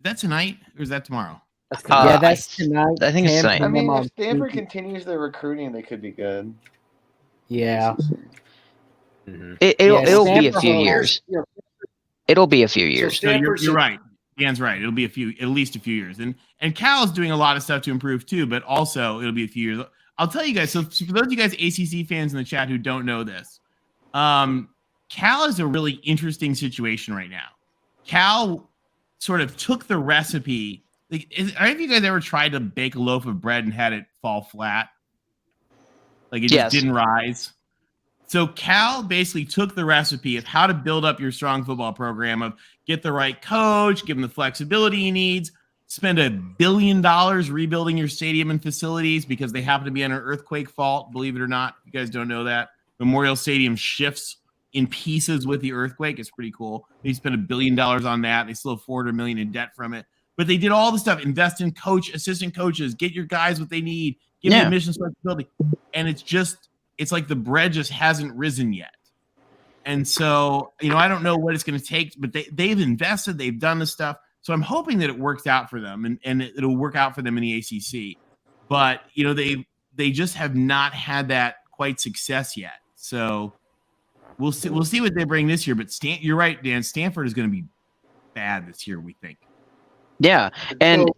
that tonight or is that tomorrow? That's tonight. I think it's tonight. I mean, if Stanford continues their recruiting, they could be good. Yeah. Mm-hmm. It'll be a few years. Yeah. It'll be a few years. So you're right. Dan's right. It'll be at least a few years. And Cal's doing a lot of stuff to improve too, but also it'll be a few years. I'll tell you guys. So for those of you guys ACC fans in the chat who don't know this, Cal is a really interesting situation right now. Cal sort of took the recipe. Like, have you guys ever tried to bake a loaf of bread and had it fall flat? Like it just didn't rise. So Cal basically took the recipe of how to build up your strong football program of get the right coach, give him the flexibility he needs, spend $1 billion rebuilding your stadium and facilities because they happen to be on an earthquake fault. Believe it or not, you guys don't know that. Memorial Stadium shifts in pieces with the earthquake. It's pretty cool. They spent $1 billion on that. They still have $400 million in debt from it. But they did all the stuff, invest in assistant coaches, get your guys what they need, give them mission flexibility. And it's like the bread just hasn't risen yet. And so, I don't know what it's going to take, but they've invested, they've done the stuff. So I'm hoping that it works out for them and it'll work out for them in the ACC. But, they just have not had that quite success yet. So we'll see what they bring this year. But you're right, Dan. Stanford is going to be bad this year, we think. Yeah, and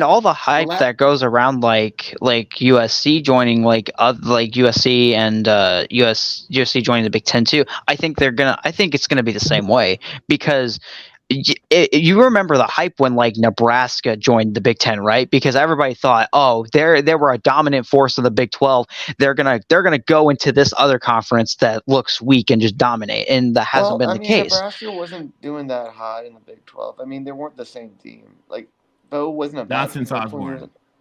all the hype that goes around, like USC joining, like USC and USC joining the Big Ten too. I think it's gonna be the same way because you remember the hype when like Nebraska joined the Big Ten, right? Because everybody thought, oh, they were a dominant force of the Big 12. They're gonna go into this other conference that looks weak and just dominate, and that hasn't been the case. Nebraska wasn't doing that hot in the Big 12. I mean, they weren't the same team. Like Bo wasn't a bad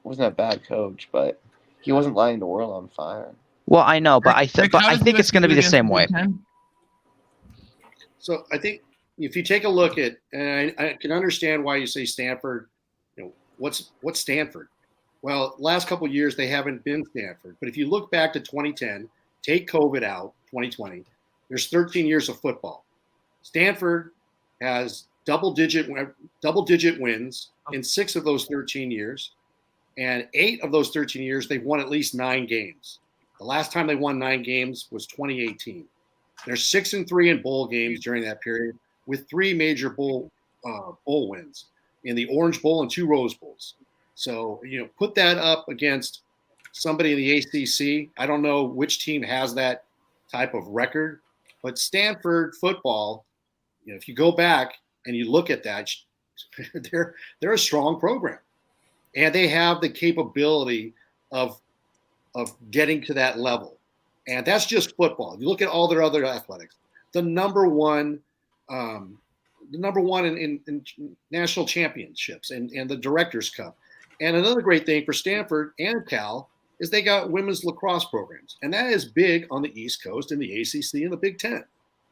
wasn't a bad coach, but he wasn't lighting the world on fire. Well, I know, but I think it's going to be the same way. So I think. If you take a look at, and I can understand why you say Stanford, what's Stanford? Well, last couple of years they haven't been Stanford. But if you look back to 2010, take COVID out, 2020, there's 13 years of football. Stanford has double-digit wins in 6 of those 13 years, and 8 of those 13 years they've won at least 9 games. The last time they won 9 games was 2018. They're 6-3 in bowl games during that period, with 3 major bowl wins in the Orange Bowl and 2 Rose Bowls. So, put that up against somebody in the ACC. I don't know which team has that type of record, but Stanford football, if you go back and you look at that, they're a strong program. And they have the capability of getting to that level. And that's just football. You look at all their other athletics. The number one in national championships and the Directors Cup. And another great thing for Stanford and Cal is they got women's lacrosse programs. And that is big on the East Coast in the ACC and the Big Ten.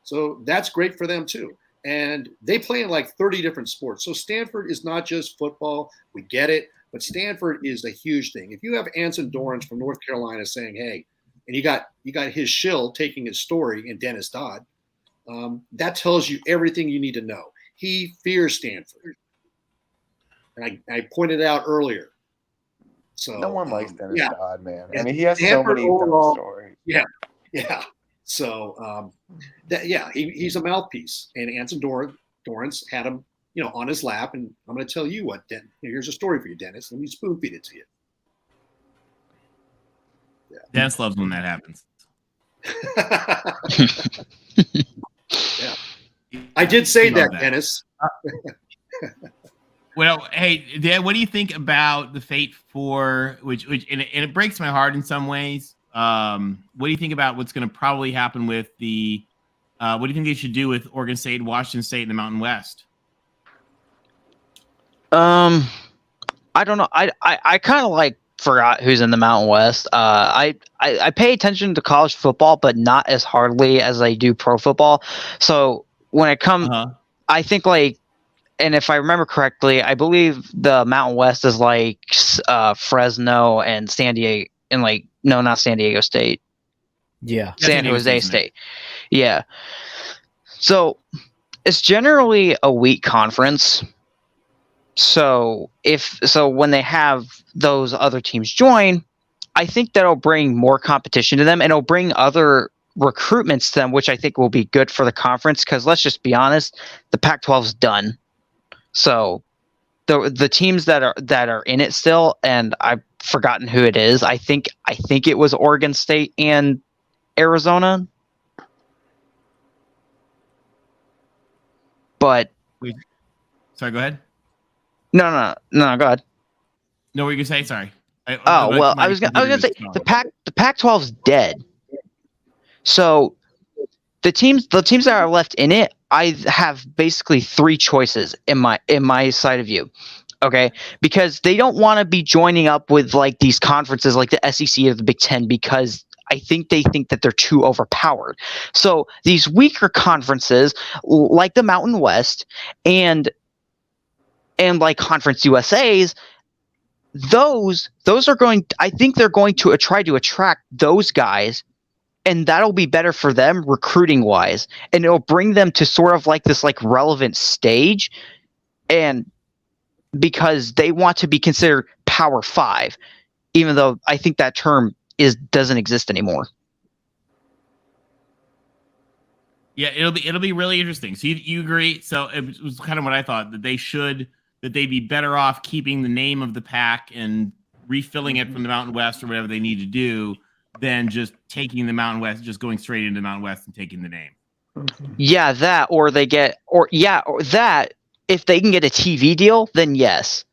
So that's great for them too. And they play in like 30 different sports. So Stanford is not just football. We get it. But Stanford is a huge thing. If you have Anson Dorrance from North Carolina saying, hey, and you got his shill taking his story in Dennis Dodd, that tells you everything you need to know. He fears Stanford. And I pointed it out earlier. So no one likes Dennis Dodd, man. I mean, he has Stanford so many dumb stories. Yeah. So he's a mouthpiece. And Anson Dorrance had him, on his lap. And I'm going to tell you what, here's a story for you, Dennis. Let me spoon feed it to you. Yeah. Dennis loves when that happens. Yeah. I did say that, Dennis. Well, hey, Dan, what do you think about the fate for which and it breaks my heart in some ways. What do you think about what's going to probably happen with the? What do you think they should do with Oregon State, Washington State, and the Mountain West? I don't know. I kind of like forgot who's in the Mountain West. I pay attention to college football, but not as hardly as I do pro football. So when it comes, I think like, and if I remember correctly, I believe the Mountain West is like Fresno and San Diego, and like no, not San Diego State. Yeah, San Jose State. Yeah. So it's generally a weak conference. So when they have those other teams join, I think that'll bring more competition to them, and it'll bring other recruitments to them, which I think will be good for the conference. Because let's just be honest, the Pac-12 is done. So the teams that are in it still, and I've forgotten who it is. I think it was Oregon State and Arizona. But sorry, go ahead. No, go ahead. No, what were you gonna say? Sorry. I was gonna say the Pac-12's dead. So the teams that are left in it, I have basically three choices in my side of view. Okay, because they don't want to be joining up with like these conferences like the SEC or the Big Ten, because I think they think that they're too overpowered. So these weaker conferences like the Mountain West and like Conference USA's, those are going, I think they're going to try to attract those guys, and that'll be better for them recruiting wise, and it'll bring them to sort of like this like relevant stage, and because they want to be considered Power 5, even though I think that term doesn't exist anymore. Yeah, it'll be really interesting. So you agree? So it was kind of what I thought, that they'd be better off keeping the name of the pack and refilling it from the Mountain West or whatever they need to do than just taking the Mountain West, just going straight into the Mountain West and taking the name. Yeah, that, or that, if they can get a TV deal, then yes.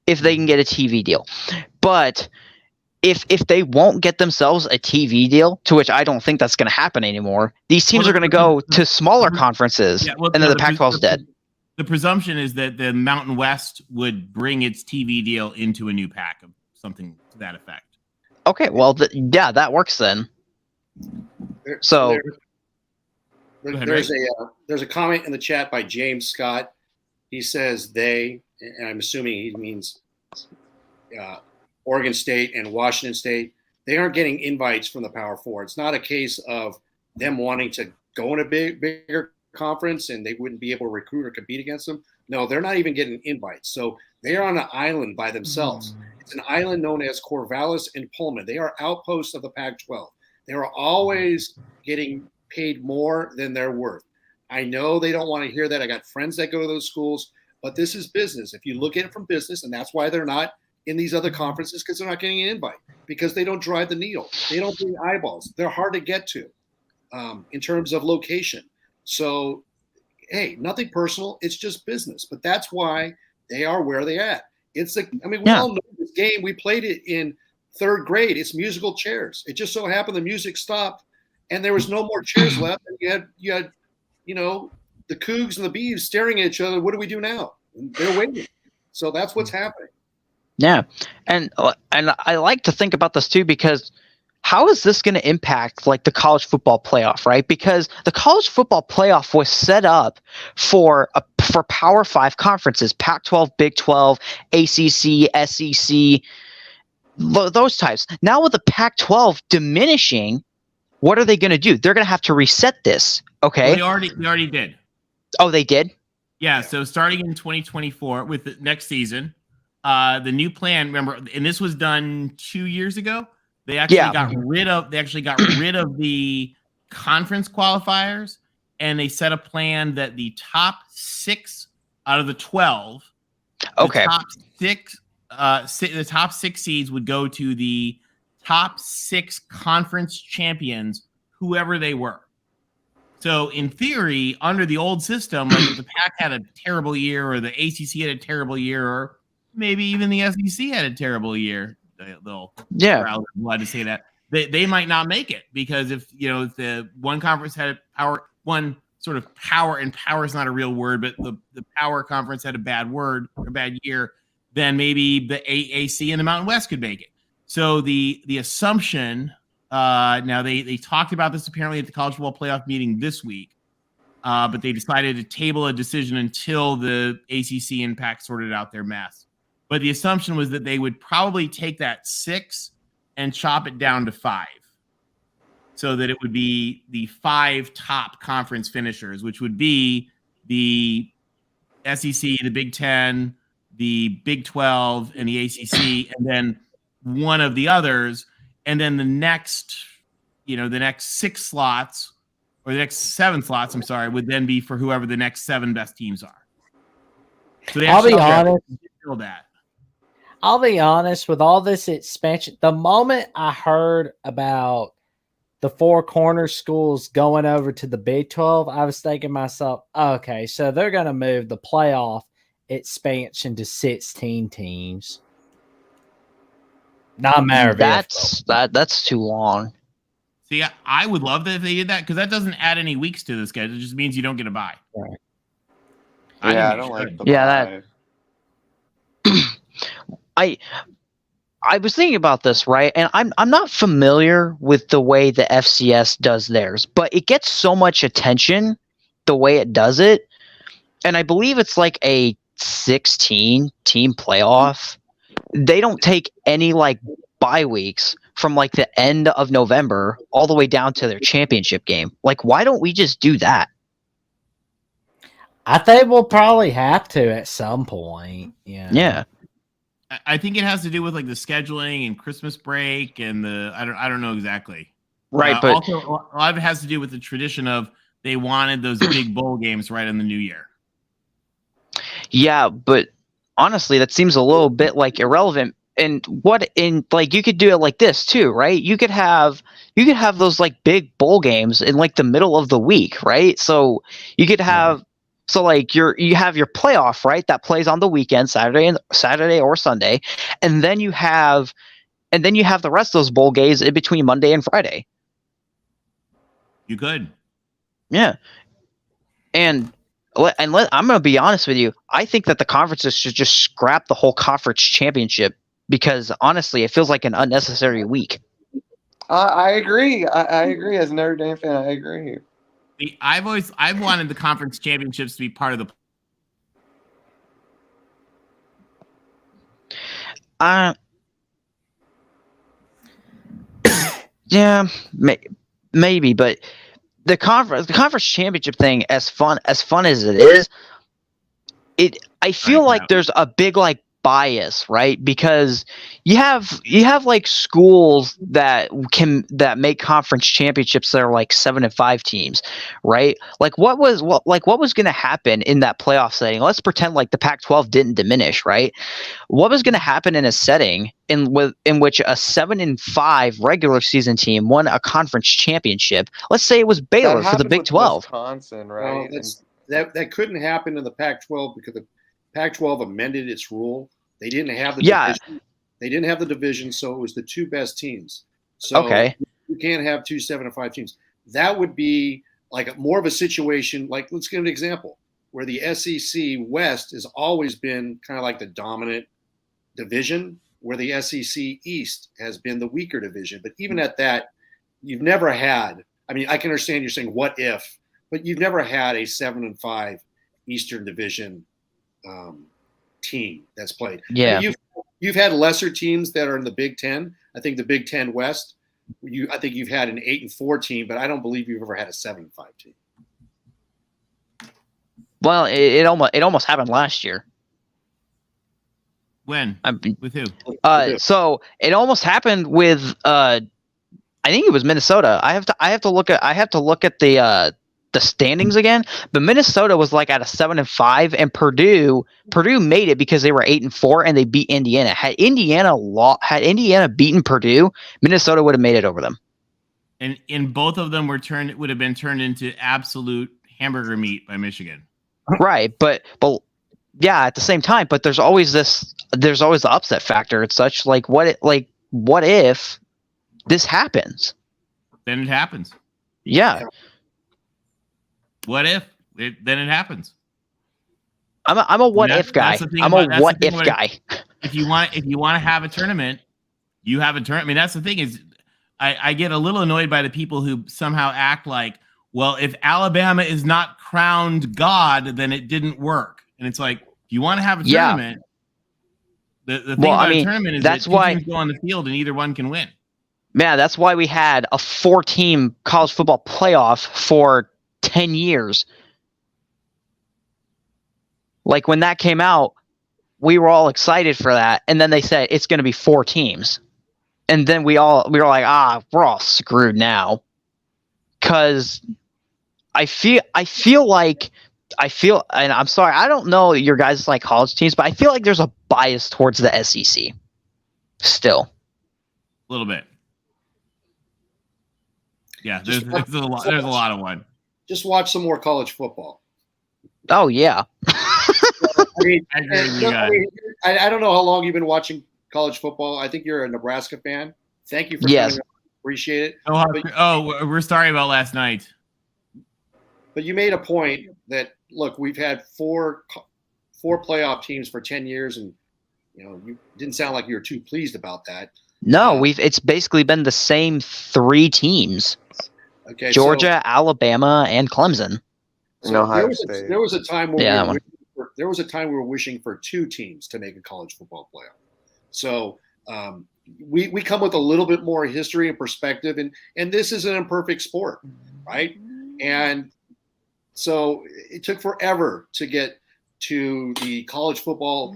If they can get a TV deal. But if they won't get themselves a TV deal, to which I don't think that's going to happen anymore, these teams are going to go to smaller conferences, and then the Pac-12's dead. The presumption is that the Mountain West would bring its TV deal into a new pack of something to that effect. Okay, well, that works then. So there's a comment in the chat by James Scott. He says they, and I'm assuming he means Oregon State and Washington State, they aren't getting invites from the Power Four. It's not a case of them wanting to go in a bigger conference and they wouldn't be able to recruit or compete against them. No, they're not even getting invites. So they're on an island by themselves. It's an island known as Corvallis and Pullman. They are outposts of the Pac-12. They are always getting paid more than they're worth. I know they don't want to hear that. I got friends that go to those schools, but this is business. If you look at it from business, and that's why they're not in these other conferences, because they're not getting an invite, because they don't drive the needle. They don't bring eyeballs. They're hard to get to in terms of location. So, hey, nothing personal. It's just business. But that's why they are where they at. It's like, I mean, we all know this game. We played it in third grade. It's musical chairs. It just so happened the music stopped and there was no more chairs left. And you had, the Cougs and the Beavs staring at each other. What do we do now? And they're waiting. So that's what's happening. Yeah. And I like to think about this too, because how is this going to impact like the college football playoff, right? Because the college football playoff was set up for Power 5 conferences, Pac-12, Big 12, ACC, SEC, those types. Now with the Pac-12 diminishing, what are they going to do? They're going to have to reset this. Okay. Well, they already did. Oh, they did? Yeah. So starting in 2024 with the next season, the new plan, remember, and this was done 2 years ago. They actually got rid of the conference qualifiers, and they set a plan that the top 6 out of the 12, the top 6 seeds would go to the top 6 conference champions, whoever they were. So in theory, under the old system, like if the Pac had a terrible year, or the ACC had a terrible year, or maybe even the SEC had a terrible year, they'll rather blood to say that they might not make it, because if the one conference had one sort of power, and power is not a real word, but the power conference had a bad year, then maybe the AAC and the Mountain West could make it. So the assumption. Now they talked about this apparently at the College Football Playoff meeting this week, but they decided to table a decision until the ACC and Pac sorted out their mess. But the assumption was that they would probably take that 6 and chop it down to 5, so that it would be the 5 top conference finishers, which would be the SEC, the Big Ten, the Big 12, and the ACC, and then one of the others. And then the next 6 slots, or the next 7 slots, would then be for whoever the next 7 best teams are. So I'll be honest. That. I'll be honest, with all this expansion, the moment I heard about the 4 corner schools going over to the Big 12, I was thinking to myself, okay, so they're going to move the playoff expansion to 16 teams. Not a matter of that's too long. See, I would love that if they did that, because that doesn't add any weeks to the schedule. It just means you don't get a bye. Right. I don't like the bye. I was thinking about this, right? And I'm not familiar with the way the FCS does theirs, but it gets so much attention the way it does it. And I believe it's like a 16 team playoff. They don't take any bye weeks from the end of November all the way down to their championship game. Why don't we just do that? I think we'll probably have to at some point. Yeah. I think it has to do with the scheduling and Christmas break and I don't know exactly. Right, but also a lot of it has to do with the tradition of they wanted those big bowl games right in the new year. Yeah, but honestly, that seems a little bit irrelevant. And you could do it like this too, right? You could have those big bowl games in the middle of the week, right? So you could have you have your playoff, right? That plays on the weekend, Saturday or Sunday, and then you have the rest of those bowl games in between Monday and Friday. You could. Yeah. And I'm going to be honest with you. I think that the conferences should just scrap the whole conference championship, because honestly, it feels like an unnecessary week. I agree. I agree. As a Notre Dame fan, I agree. I've wanted the conference championships to be part of the. Yeah, maybe, but the conference championship thing, as fun as it is, I feel like there's a big bias, right? Because you have schools that make conference championships that are 7-5 teams, right? What was going to happen in that playoff setting? Let's pretend the Pac-12 didn't diminish, right? What was going to happen in a setting in which a 7-5 regular season team won a conference championship? Let's say it was Baylor for the Big 12. Wisconsin, right? Well, that couldn't happen in the Pac-12 because the Pac-12 amended its rule. They didn't have the division. They didn't have the division, so it was the 2 best teams. So you can't have 2 7-5 teams. That would be more of a situation. Let's give an example where the SEC West has always been kind of the dominant division, where the SEC East has been the weaker division. But even at that, you've never had. I mean, I can understand you're saying what if, but you've never had a 7-5 Eastern Division team that's played. Yeah, I mean, you've had lesser teams that are in the Big Ten. I think the Big Ten West. I think you've had an 8-4 team, but I don't believe you've ever had a 7-5 team. Well, it almost happened last year. When? With who? So it almost happened with I think it was Minnesota. I have to look at the standings again, but Minnesota was at a 7-5, and Purdue made it because they were 8-4 and they beat Indiana. Had Indiana beaten Purdue, Minnesota would have made it over them. And in both of them would have been turned into absolute hamburger meat by Michigan. Right, but yeah, at the same time, but there's always the upset factor. It's such like what if this happens? Then it happens. Yeah. What if? Then it happens. I'm a what if guy. I'm a what if guy. If you want to have a tournament, you have a tournament. I mean, that's the thing is, I get a little annoyed by the people who somehow act like, well, if Alabama is not crowned God, then it didn't work. And it's like, if you want to have a tournament, the thing about a tournament is that two teams go on the field and either one can win. Man, that's why we had a 4-team college football playoff for 10 years. Like when that came out, we were all excited for that, and then they said it's going to be 4 teams, and then we were like, we're all screwed now, because I feel, and I'm sorry, I don't know your guys like college teams, but I feel like there's a bias towards the SEC still. A little bit. Yeah, there's a lot of one. Just watch some more college football. Oh yeah. I don't know how long you've been watching college football. I think you're a Nebraska fan. Thank you for coming on. Appreciate it. We're sorry about last night. But you made a point that, look, we've had four playoff teams for 10 years, and you didn't sound like you were too pleased about that. No, it's basically been the same 3 teams. Okay, Georgia, Alabama, and Clemson. So there was a time when we were wishing for 2 teams to make a college football playoff. So we come with a little bit more history and perspective, and this is an imperfect sport, right? And so it took forever to get to the College Football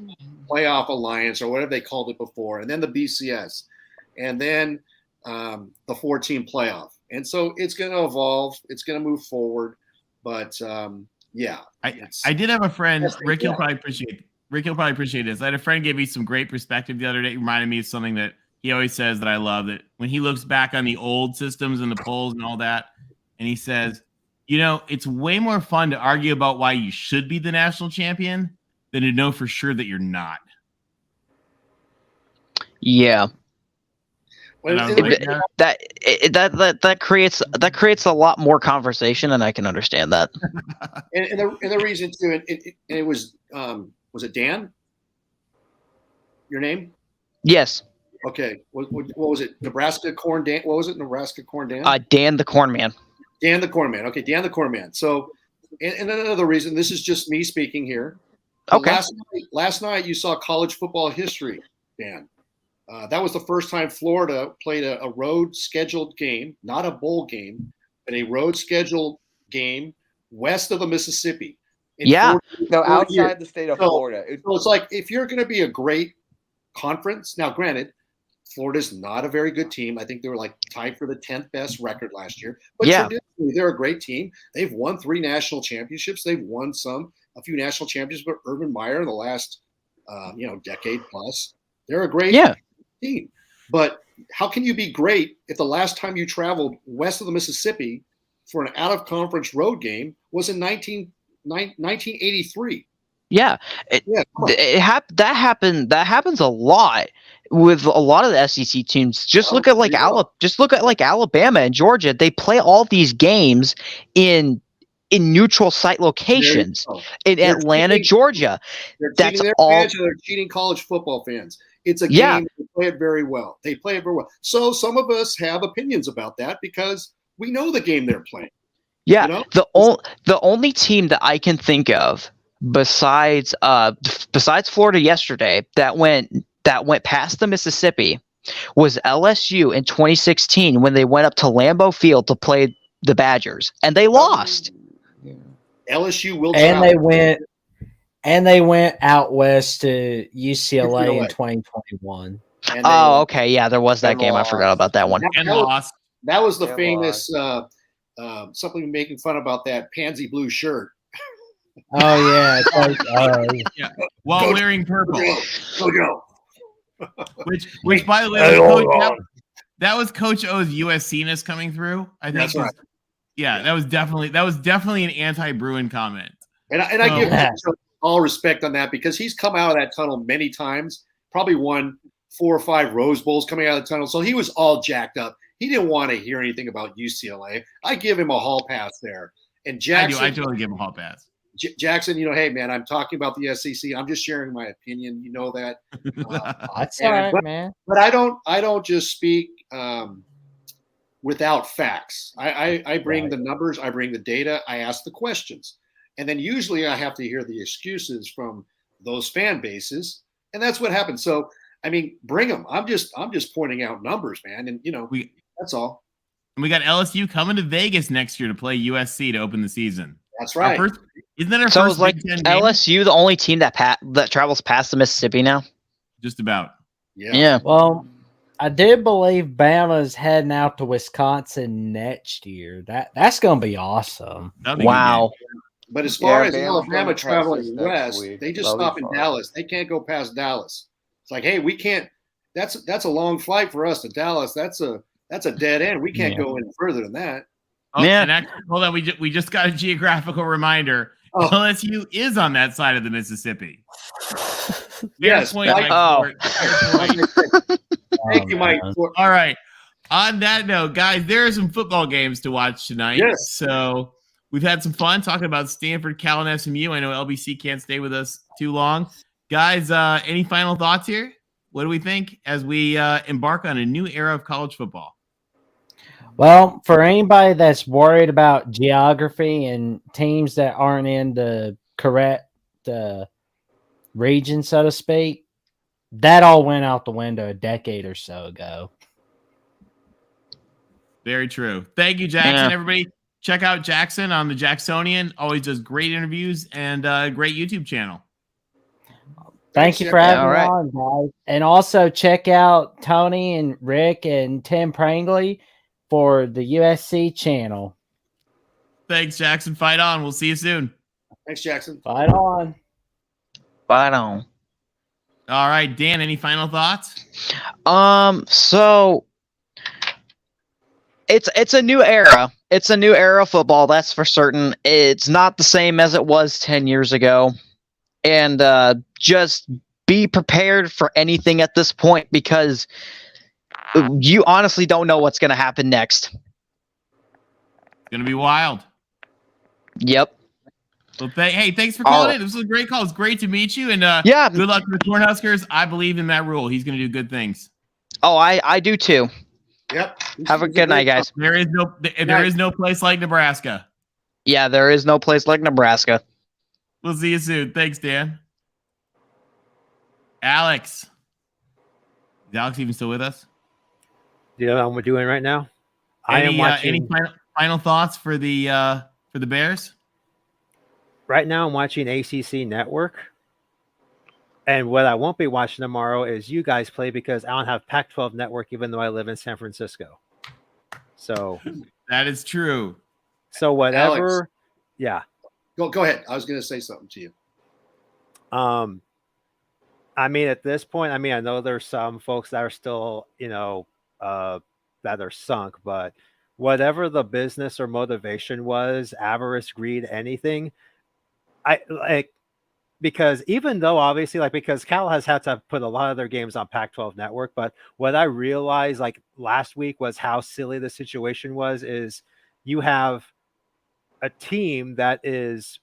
Playoff Alliance, or whatever they called it before, and then the BCS, and then the 4-team playoff. And so it's going to evolve. It's going to move forward. But I did have a friend, Rick. He'll probably appreciate this. I had a friend give me some great perspective the other day. It reminded me of something that he always says that I love. That when he looks back on the old systems and the polls and all that, and he says, it's way more fun to argue about why you should be the national champion than to know for sure that you're not. Yeah. That creates a lot more conversation, and I can understand that. and the reason too, it was it Dan? Your name? Yes. Okay. What was it? Nebraska Corn Dan? What was it? Nebraska Corn Dan? Dan the Corn Man. Dan the Corn Man. Okay, Dan the Corn Man. So, and another reason, this is just me speaking here. Okay. Last night you saw college football history, Dan. That was the first time Florida played a road scheduled game, not a bowl game, but a road scheduled game west of the Mississippi. Outside the state of Florida. So it's like, if you're going to be a great conference, now granted, Florida's not a very good team. I think they were like tied for the 10th best record last year. But traditionally, they're a great team. They've won 3 national championships. They've won a few national championships with Urban Meyer in the last, decade plus. They're a great team. But how can you be great if the last time you traveled west of the Mississippi for an out-of-conference road game was in 1983? Yeah, that happens a lot with a lot of the SEC teams. Just look at Alabama and Georgia. They play all these games in neutral site locations in Atlanta, Georgia. That's all. They're cheating college football fans. It's a game. They play it very well. So some of us have opinions about that because we know the game they're playing. Yeah, the only team that I can think of besides Florida yesterday that went past the Mississippi was LSU in 2016 when they went up to Lambeau Field to play the Badgers, and they lost. LSU will travel. And they went out west to UCLA in 2021. Okay, yeah, there was that game. I forgot about that one. And lost. That was the famous something making fun about that pansy blue shirt. Oh yeah, while wearing purple. Go. Which by the way, that was Coach O's USC-ness coming through. I think. That's right. Yeah, that was definitely an anti-Bruin comment. And I give him all respect on that because he's come out of that tunnel many times. Probably won 4 or 5 Rose Bowls coming out of the tunnel, so he was all jacked up. He didn't want to hear anything about UCLA. I give him a hall pass there. And Jackson, I totally give him a hall pass. Jackson, hey man, I'm talking about the SEC. I'm just sharing my opinion. You know that. That's all right, man. But I don't just speak without facts. I bring the numbers. I bring the data. I ask the questions, and then usually I have to hear the excuses from those fan bases, and that's what happens. So I mean, bring them. I'm just pointing out numbers, man, and that's all. And we got LSU coming to Vegas next year to play USC to open the season. That's right. Isn't that our So first is like Big Ten game? LSU the only team that travels past the Mississippi now? Just about. Yeah. Well, I do believe Bama's heading out to Wisconsin next year. That's going to be awesome. Wow. But as far as Bama's Alabama going traveling Texas next west, week. they just That'll be stop in fun. Dallas. They can't go past Dallas. It's like, hey, we can't. That's a long flight for us to Dallas. That's a dead end. We can't go any further than that. Oh, and actually, hold on. We just got a geographical reminder. Oh. LSU is on that side of the Mississippi. Yes. Point, Mike. Mike. Fair point. Thank you, Mike. All right. On that note, guys, there are some football games to watch tonight. Yes. So we've had some fun talking about Stanford, Cal, and SMU. I know LBC can't stay with us too long. Guys, any final thoughts here? What do we think as we embark on a new era of college football? Well, for anybody that's worried about geography and teams that aren't in the correct region, so to speak, that all went out the window a decade or so ago. Very true. Thank you, Jackson. Everybody, check out Jackson on the Jacksonian. Always does great interviews and a great YouTube channel. Thank you for having me on, guys. And also check out Tony and Rick and Tim Prangley for the USC channel. Thanks, Jackson. Fight on. We'll see you soon. Thanks, Jackson. Fight on. Fight on. All right, Dan, any final thoughts? So it's a new era. It's a new era of football, that's for certain. It's not the same as it was 10 years ago. And just be prepared for anything at this point because you honestly don't know what's going to happen next. It's going to be wild. Yep. Well, hey, thanks for calling in. This was a great call. It's great to meet you. And good luck to the Cornhuskers. I believe in that rule. He's going to do good things. Oh, I do too. Yep. Have a good night, guys. There is no place like Nebraska. Yeah, there is no place like Nebraska. We'll see you soon. Thanks, Dan. Alex. Is Alex even still with us? You know what I'm doing right now? I am watching. Any final thoughts for the Bears? Right now, I'm watching ACC Network. And what I won't be watching tomorrow is you guys play because I don't have Pac-12 Network, even though I live in San Francisco. So that is true. So whatever. Alex, yeah. Go ahead. I was going to say something to you. I mean, at this point, I know there's some folks that are still, that are sunk, but whatever the business or motivation was, avarice, greed, anything, because even though obviously because Cal has had to put a lot of their games on Pac-12 Network, but what I realized last week was how silly the situation was, is you have a team that is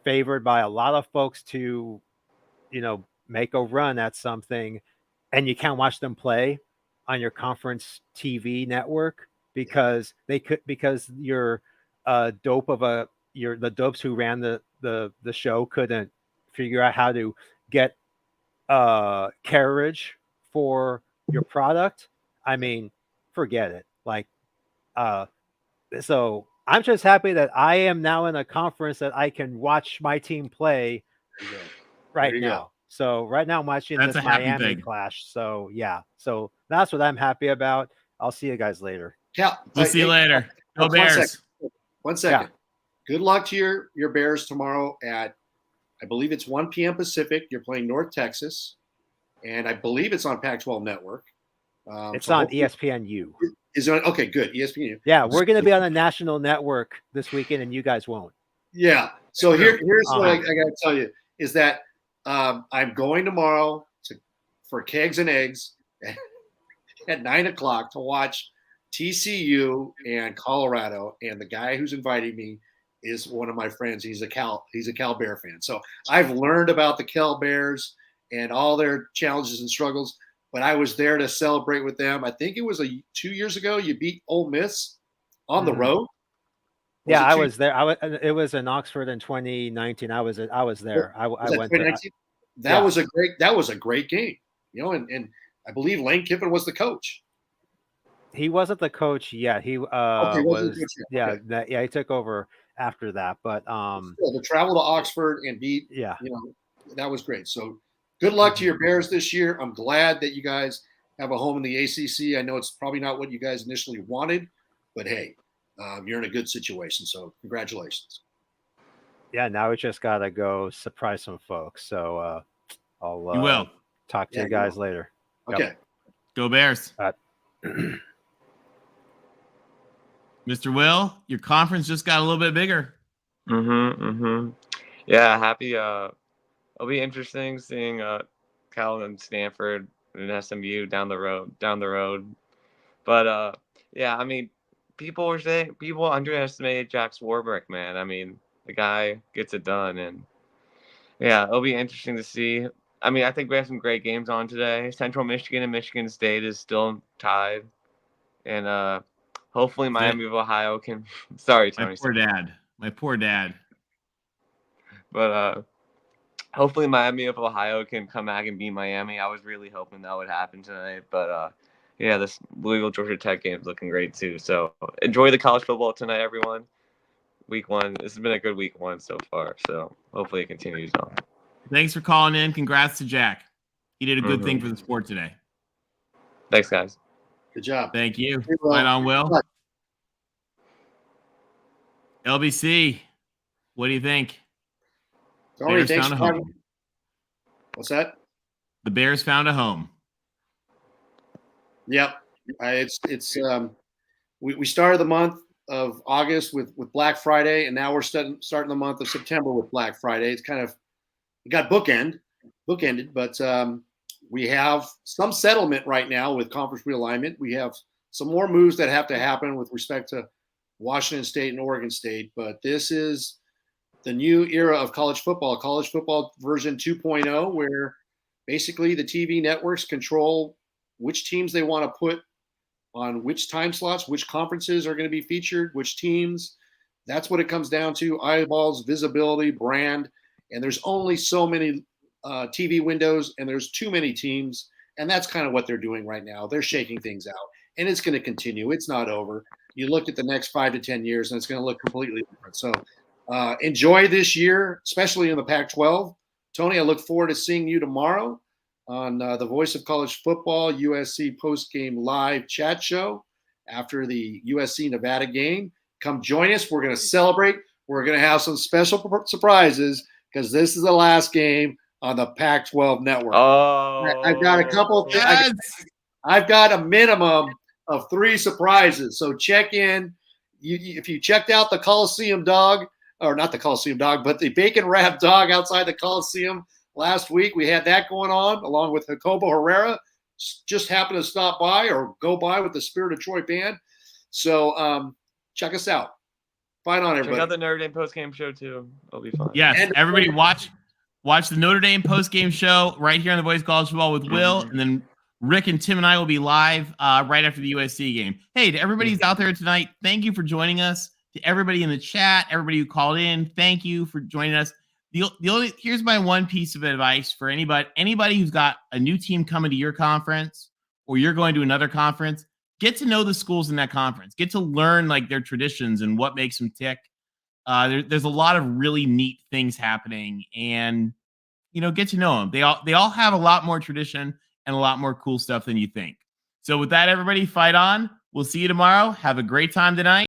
favored by a lot of folks to, make a run at something, and you can't watch them play on your conference TV network because you're the dopes who ran the show couldn't figure out how to get carriage for your product. I mean, forget it. So I'm just happy that I am now in a conference that I can watch my team play right now. So right now I'm watching this Miami clash. So yeah, so that's what I'm happy about. I'll see you guys later. Cal, we'll see you later. Go Bears. One second. Yeah. Good luck to your Bears tomorrow at, I believe it's 1 p.m. Pacific. You're playing North Texas, and I believe it's on Pac-12 Network. It's so on hopefully- ESPNU. Is it okay? Good. ESPNU. Yeah, we're going to be on a national network this weekend, and you guys won't. Yeah. So here's what I Uh-huh. got to tell you is that I'm going tomorrow for Kegs and Eggs at 9:00 to watch TCU and Colorado, and the guy who's inviting me is one of my friends. He's a Cal Bear fan. So I've learned about the Cal Bears and all their challenges and struggles, but I was there to celebrate with them. I think it was 2 years ago. You beat Ole Miss on the road. Yeah, I was there. It was in Oxford in 2019. I was there. I went there. That was a great game. You know, and I believe Lane Kiffin was the coach. He wasn't the coach yet. He was. Yeah, okay. he took over after that. But the travel to Oxford and beat. Yeah, you know, that was great. So good luck to your Bears this year. I'm glad that you guys have a home in the ACC. I know it's probably not what you guys initially wanted, but hey, you're in a good situation. So congratulations. Yeah, now we just gotta go surprise some folks. So I'll talk to you guys later. Okay. Yep. Go Bears. Mr. Will, your conference just got a little bit bigger. Yeah, happy. It'll be interesting seeing Cal and Stanford and SMU down the road. But yeah, I mean, people underestimate Jack Swarbrick, man. I mean, the guy gets it done, and yeah, it'll be interesting to see. I mean, I think we have some great games on today. Central Michigan and Michigan State is still tied, and hopefully Miami of Ohio can. Sorry, Tony. My poor dad. But hopefully Miami of Ohio can come back and beat Miami. I was really hoping that would happen tonight. But yeah, this Louisville Georgia Tech game is looking great too. So enjoy the college football tonight, everyone. Week 1. This has been a good week 1 so far. So hopefully it continues on. Thanks for calling in. Congrats to Jack. He did a good thing for the sport today. Thanks, guys. Good job. Thank you. Right on, Will. LBC, what do you think? Tony, Bears found a home. What's that? The Bears found a home. Yep. We started the month of August with Black Friday, and now we're starting the month of September with Black Friday. It's kind of got bookended, but we have some settlement right now with conference realignment. We have some more moves that have to happen with respect to Washington State and Oregon State, but this is the new era of college football version 2.0, where basically the TV networks control which teams they want to put on which time slots, which conferences are going to be featured, which teams. That's what it comes down to: eyeballs, visibility, brand. And there's only so many TV windows, and there's too many teams. And that's kind of what they're doing right now. They're shaking things out, and it's going to continue. It's not over. You look at the next 5 to 10 years, and it's going to look completely different. So enjoy this year, especially in the Pac-12. Tony, I look forward to seeing you tomorrow on the Voice of College Football USC post-game live chat show after the USC-Nevada game. Come join us. We're going to celebrate. We're going to have some special surprises because this is the last game on the Pac-12 network. Oh, I've got a couple of things. I've got a minimum of 3 surprises. So check in. If you checked out the Coliseum dog, or not the Coliseum dog, but the bacon wrap dog outside the Coliseum last week, we had that going on along with Jacobo Herrera. Just happened to stop by or go by with the Spirit of Troy band. So check us out. Fight on, everybody. Check out the Notre Dame postgame show too. It'll be fun. Yes, and everybody watch the Notre Dame postgame show right here on the Voice of College Football with Will, and then Rick and Tim and I will be live right after the USC game. Hey, to everybody who's out there tonight, thank you for joining us. To everybody in the chat, everybody who called in, thank you for joining us. Here's my one piece of advice for anybody who's got a new team coming to your conference, or you're going to another conference. Get to know the schools in that conference. Get to learn like their traditions and what makes them tick. There's a lot of really neat things happening, and get to know them. They all have a lot more tradition and a lot more cool stuff than you think. So with that, everybody, fight on. We'll see you tomorrow. Have a great time tonight.